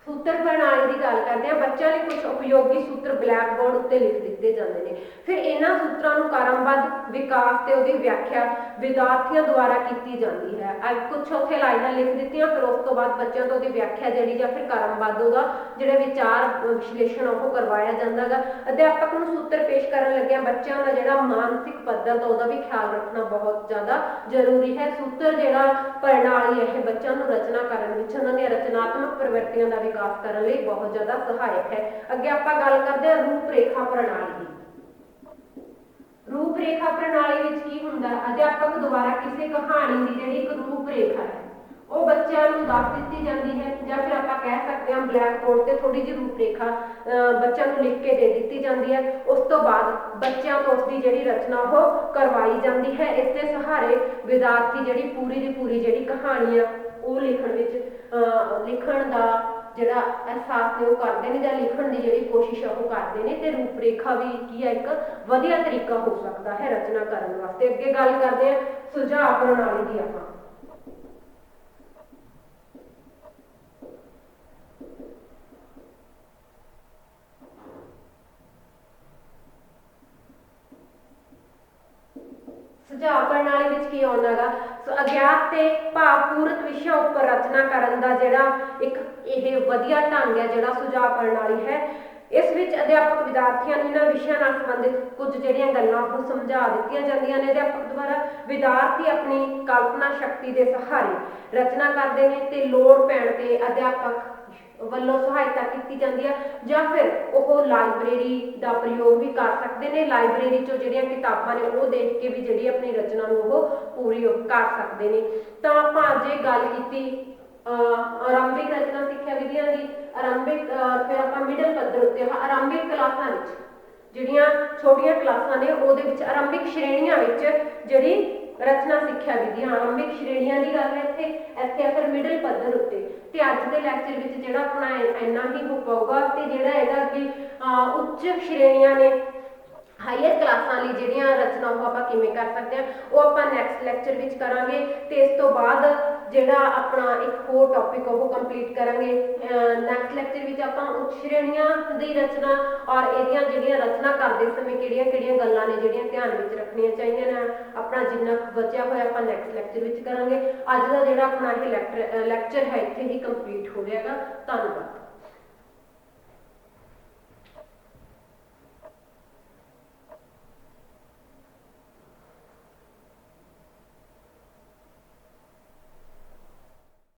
ਸੂਤਰ ਪ੍ਰਣਾਲੀ ਦੀ ਗੱਲ ਕਰਦੇ ਹਾਂ। ਬੱਚਿਆਂ ਲਈ ਕੁਝ ਉਪਯੋਗੀ ਸੂਤਰ ਬਲੈਕ ਬੋਰਡ ਉੱਤੇ ਲਿਖ ਦਿੱਤੇ ਜਾਂਦੇ ਨੇ। ਫਿਰ ਇਹਨਾਂ ਸੂਤਰਾਂ ਨੂੰ ਕ੍ਰਮਬੱਧ ਵਿਕਾਸ ਤੇ ਉਹਦੀ ਵਿਆਖਿਆ ਵਿਦਿਆਰਥੀਆਂ ਦੁਆਰਾ ਕੀਤੀ ਜਾਂਦੀ ਹੈ। ਕੁਝ ਉੱਥੇ ਲਾਈਨਾਂ ਲਿਖ ਦਿੱਤੀਆਂ, ਫਿਰ ਉਸ ਤੋਂ ਬਾਅਦ ਬੱਚਿਆਂ ਤੋਂ ਉਹਦੀ ਵਿਆਖਿਆ ਜਿਹੜੀ ਜਾਂ ਫਿਰ ਕ੍ਰਮਬੱਧ ਉਹਦਾ ਜਿਹੜਾ ਵਿਚਾਰ ਵਿਸ਼ਲੇਸ਼ਣ ਉਹ ਕਰਵਾਇਆ ਜਾਂਦਾ ਗਾ। ਅਧਿਆਪਕ ਨੂੰ ਸੂਤਰ ਪੇਸ਼ ਕਰਨ ਲੱਗਿਆਂ ਬੱਚਿਆਂ ਦਾ ਜਿਹੜਾ ਮਾਨਸਿਕ ਪੱਧਰ ਦਾ ਉਹਦਾ ਵੀ ਖਿਆਲ ਰੱਖਣਾ ਬਹੁਤ ਜ਼ਿਆਦਾ ਜ਼ਰੂਰੀ ਹੈ। ਸੂਤਰ ਜਿਹੜਾ ਪ੍ਰਣਾਲੀ ਇਹ ਬੱਚਿਆਂ ਨੂੰ ਰਚਨਾ ਕਰਨ ਵਿੱਚ, ਉਹਨਾਂ ਦੀਆਂ ਰਚਨਾਤਮਕ ਪ੍ਰਵਿਰਤੀਆਂ ਦਾ ਵਿਕਾਸ ਕਰਨ ਲਈ ਬਹੁਤ ਜ਼ਿਆਦਾ ਸਹਾਇਕ ਹੈ। ਅੱਗੇ ਆਪਾਂ ਗੱਲ ਕਰਦੇ ਹਾਂ ਰੂਪ ਰੇਖਾ ਪ੍ਰਣਾਲੀ ਦੀ। ਰੂਪ ਰੇਖਾ ਪ੍ਰਣਾਲੀ ਵਿੱਚ ਕੀ ਹੁੰਦਾ? ਅਧਿਆਪਕ ਦੁਆਰਾ ਕਿਸੇ ਕਹਾਣੀ ਦੀ ਜਿਹੜੀ ਇੱਕ ਰੂਪ ਰੇਖਾ ਹੈ ਉਹ ਬੱਚਿਆਂ ਨੂੰ ਦੱਸ ਦਿੱਤੀ ਜਾਂਦੀ ਹੈ, ਜਾਂ ਫਿਰ ਆਪਾਂ ਕਹਿ ਸਕਦੇ ਹਾਂ ਬਲੈਕ ਬੋਰਡ ਤੇ ਥੋੜੀ ਜਿਹੀ ਰੂਪ ਰੇਖਾ ਬੱਚਿਆਂ ਨੂੰ ਲਿਖ ਕੇ ਦੇ ਦਿੱਤੀ ਜਾਂਦੀ ਹੈ। ਉਸ ਤੋਂ ਬਾਅਦ ਬੱਚਿਆਂ ਤੋਂ ਉਸਦੀ ਜਿਹੜੀ ਰਚਨਾ ਉਹ ਕਰਵਾਈ ਜਾਂਦੀ ਹੈ। ਇਸ ਦੇ ਸਹਾਰੇ ਵਿਦਿਆਰਥੀ ਜਿਹੜੀ ਪੂਰੀ ਦੀ ਪੂਰੀ ਜਿਹੜੀ ਕਹਾਣੀ ਆ ਉਹ ਲਿਖਣ ਦਾ ਜਿਹੜਾ ਅਹਿਸਾਸ ਨੇ ਉਹ ਕਰਦੇ ਨੇ, ਜਾਂ ਲਿਖਣ ਦੀ ਜਿਹੜੀ ਕੋਸ਼ਿਸ਼ ਉਹ ਕਰਦੇ ਨੇ। ਤੇ ਰੂਪ ਰੇਖਾ ਵੀ ਕੀ ਹੈ ਇੱਕ ਵਧੀਆ ਤਰੀਕਾ ਹੋ ਸਕਦਾ ਹੈ ਰਚਨਾ ਕਰਨ ਵਾਸਤੇ। ਅੱਗੇ ਗੱਲ ਕਰਦੇ ਹਾਂ ਸੁਝਾਅ ਪ੍ਰਣਾਲੀ ਦੀ ਆਪਾਂ। ਸੁਝਾਅ ਪ੍ਰਣਾਲੀ ਵਿੱਚ ਕੀ ਆਉਂਦਾ ਗਾ? ਅਗਿਆਤ ਤੇ ਭਾਵਪੂਰਕ ਵਿਸ਼ਾ ਉੱਪਰ ਰਚਨਾ ਕਰਨ ਦਾ ਜਿਹੜਾ ਇੱਕ ਇਹ ਵਧੀਆ ਢੰਗ ਹੈ ਜਿਹੜਾ ਸੁਝਾਅ ਪ੍ਰਣਾਲੀ ਹੈ। ਇਸ ਵਿੱਚ ਅਧਿਆਪਕ ਵਿਦਿਆਰਥੀਆਂ ਨੂੰ ਇਹਨਾਂ ਵਿਸ਼ਿਆਂ ਨਾਲ ਸੰਬੰਧਿਤ ਕੁਝ ਜਿਹੜੀਆਂ ਗੱਲਾਂ ਉਹ ਸਮਝਾ ਦਿੱਤੀਆਂ ਜਾਂਦੀਆਂ ਨੇ ਅਧਿਆਪਕ ਦੁਆਰਾ। ਵਿਦਿਆਰਥੀ ਆਪਣੀ ਕਲਪਨਾ ਸ਼ਕਤੀ ਦੇ ਸਹਾਰੇ ਰਚਨਾ ਕਰਦੇ ਨੇ ਤੇ ਲੋੜ ਪੈਣ ਤੇ ਅਧਿਆਪਕ ਵੱਲੋਂ ਸਹਾਇਤਾ ਕੀਤੀ ਜਾਂਦੀ ਹੈ, ਜਾਂ ਫਿਰ ਉਹ ਲਾਇਬ੍ਰੇਰੀ ਦਾ ਪ੍ਰਯੋਗ ਵੀ ਕਰ ਸਕਦੇ ਨੇ। ਲਾਇਬ੍ਰੇਰੀ ਚੋਂ ਜਿਹੜੀਆਂ ਕਿਤਾਬਾਂ ਨੇ ਉਹ ਦੇਖ ਕੇ ਵੀ ਜਿਹੜੀ ਆਪਣੀ ਰਚਨਾ ਨੂੰ ਉਹ ਪੂਰੀ ਕਰ ਸਕਦੇ ਨੇ। ਤਾਂ ਆਪਾਂ ਅੱਜ ਇਹ ਗੱਲ ਕੀਤੀ ਆਰੰਭਿਕ ਰਚਨਾ ਸਿੱਖਿਆ ਵਿਧੀਆਂ ਦੀ। ਆਰੰਭਿਕ ਫਿਰ ਆਪਾਂ ਮਿਡਲ ਪੱਧਰ ਉੱਤੇ ਆਰੰਭਿਕ ਕਲਾਸਾਂ ਵਿੱਚ ਜਿਹੜੀਆਂ ਛੋਟੀਆਂ ਕਲਾਸਾਂ ਨੇ ਉਹਦੇ ਵਿੱਚ ਆਰੰਭਿਕ ਸ਼੍ਰੇਣੀਆਂ ਵਿੱਚ ਜਿਹੜੀ ਰਚਨਾ ਸਿੱਖਿਆ ਵਿਧੀਆਂ ਆਰੰਭਿਕ ਸ਼੍ਰੇਣੀਆਂ ਦੀ ਗੱਲ ਹੈ ਇੱਥੇ ਫਿਰ ਮਿਡਲ ਪੱਧਰ ਉੱਤੇ। ਤੇ ਅੱਜ ਦੇ ਲੈਕਚਰ ਵਿੱਚ ਜਿਹੜਾ ਆਪਣਾ ਇੰਨਾ ਹੀ ਹੋ ਪਾਊਗਾ। ਤੇ ਜਿਹੜਾ ਹੈਗਾ ਕਿ ਉੱਚ ਸ਼੍ਰੇਣੀਆਂ ਨੇ ਹਾਇਰ ਕਲਾਸਾਂ ਲਈ ਜਿਹੜੀਆਂ ਰਚਨਾ ਉਹ ਆਪਾਂ ਕਿਵੇਂ ਕਰ ਸਕਦੇ ਹਾਂ ਉਹ ਆਪਾਂ ਨੈਕਸਟ ਲੈਕਚਰ ਵਿੱਚ ਕਰਾਂਗੇ। ਤੇ ਇਸ ਤੋਂ ਬਾਅਦ ਜਿਹੜਾ ਆਪਣਾ ਇੱਕ ਹੋਰ ਟੌਪਿਕ ਉਹ ਕੰਪਲੀਟ ਕਰਾਂਗੇ। ਨੈਕਸਟ ਲੈਕਚਰ ਵਿੱਚ ਆਪਾਂ ਉੱਚ ਸ਼੍ਰੇਣੀਆਂ ਦੀ ਰਚਨਾ ਔਰ ਇਹਦੀਆਂ ਜਿਹੜੀਆਂ ਰਚਨਾ ਕਰਦੇ ਸਮੇਂ ਕਿਹੜੀਆਂ ਕਿਹੜੀਆਂ ਗੱਲਾਂ ਨੇ ਜਿਹੜੀਆਂ ਧਿਆਨ ਵਿੱਚ ਰੱਖਣੀਆਂ ਚਾਹੀਦੀਆਂ ਨੇ ਆਪਣਾ ਜਿੰਨਾ ਬਚਿਆ ਹੋਇਆ ਆਪਾਂ ਨੈਕਸਟ ਲੈਕਚਰ ਵਿੱਚ ਕਰਾਂਗੇ। ਅੱਜ ਦਾ ਜਿਹੜਾ ਆਪਣਾ ਇਹ ਲੈਕਚਰ ਹੈ ਇੱਥੇ ਹੀ ਕੰਪਲੀਟ ਹੋ ਜਾਏਗਾ। ਧੰਨਵਾਦ।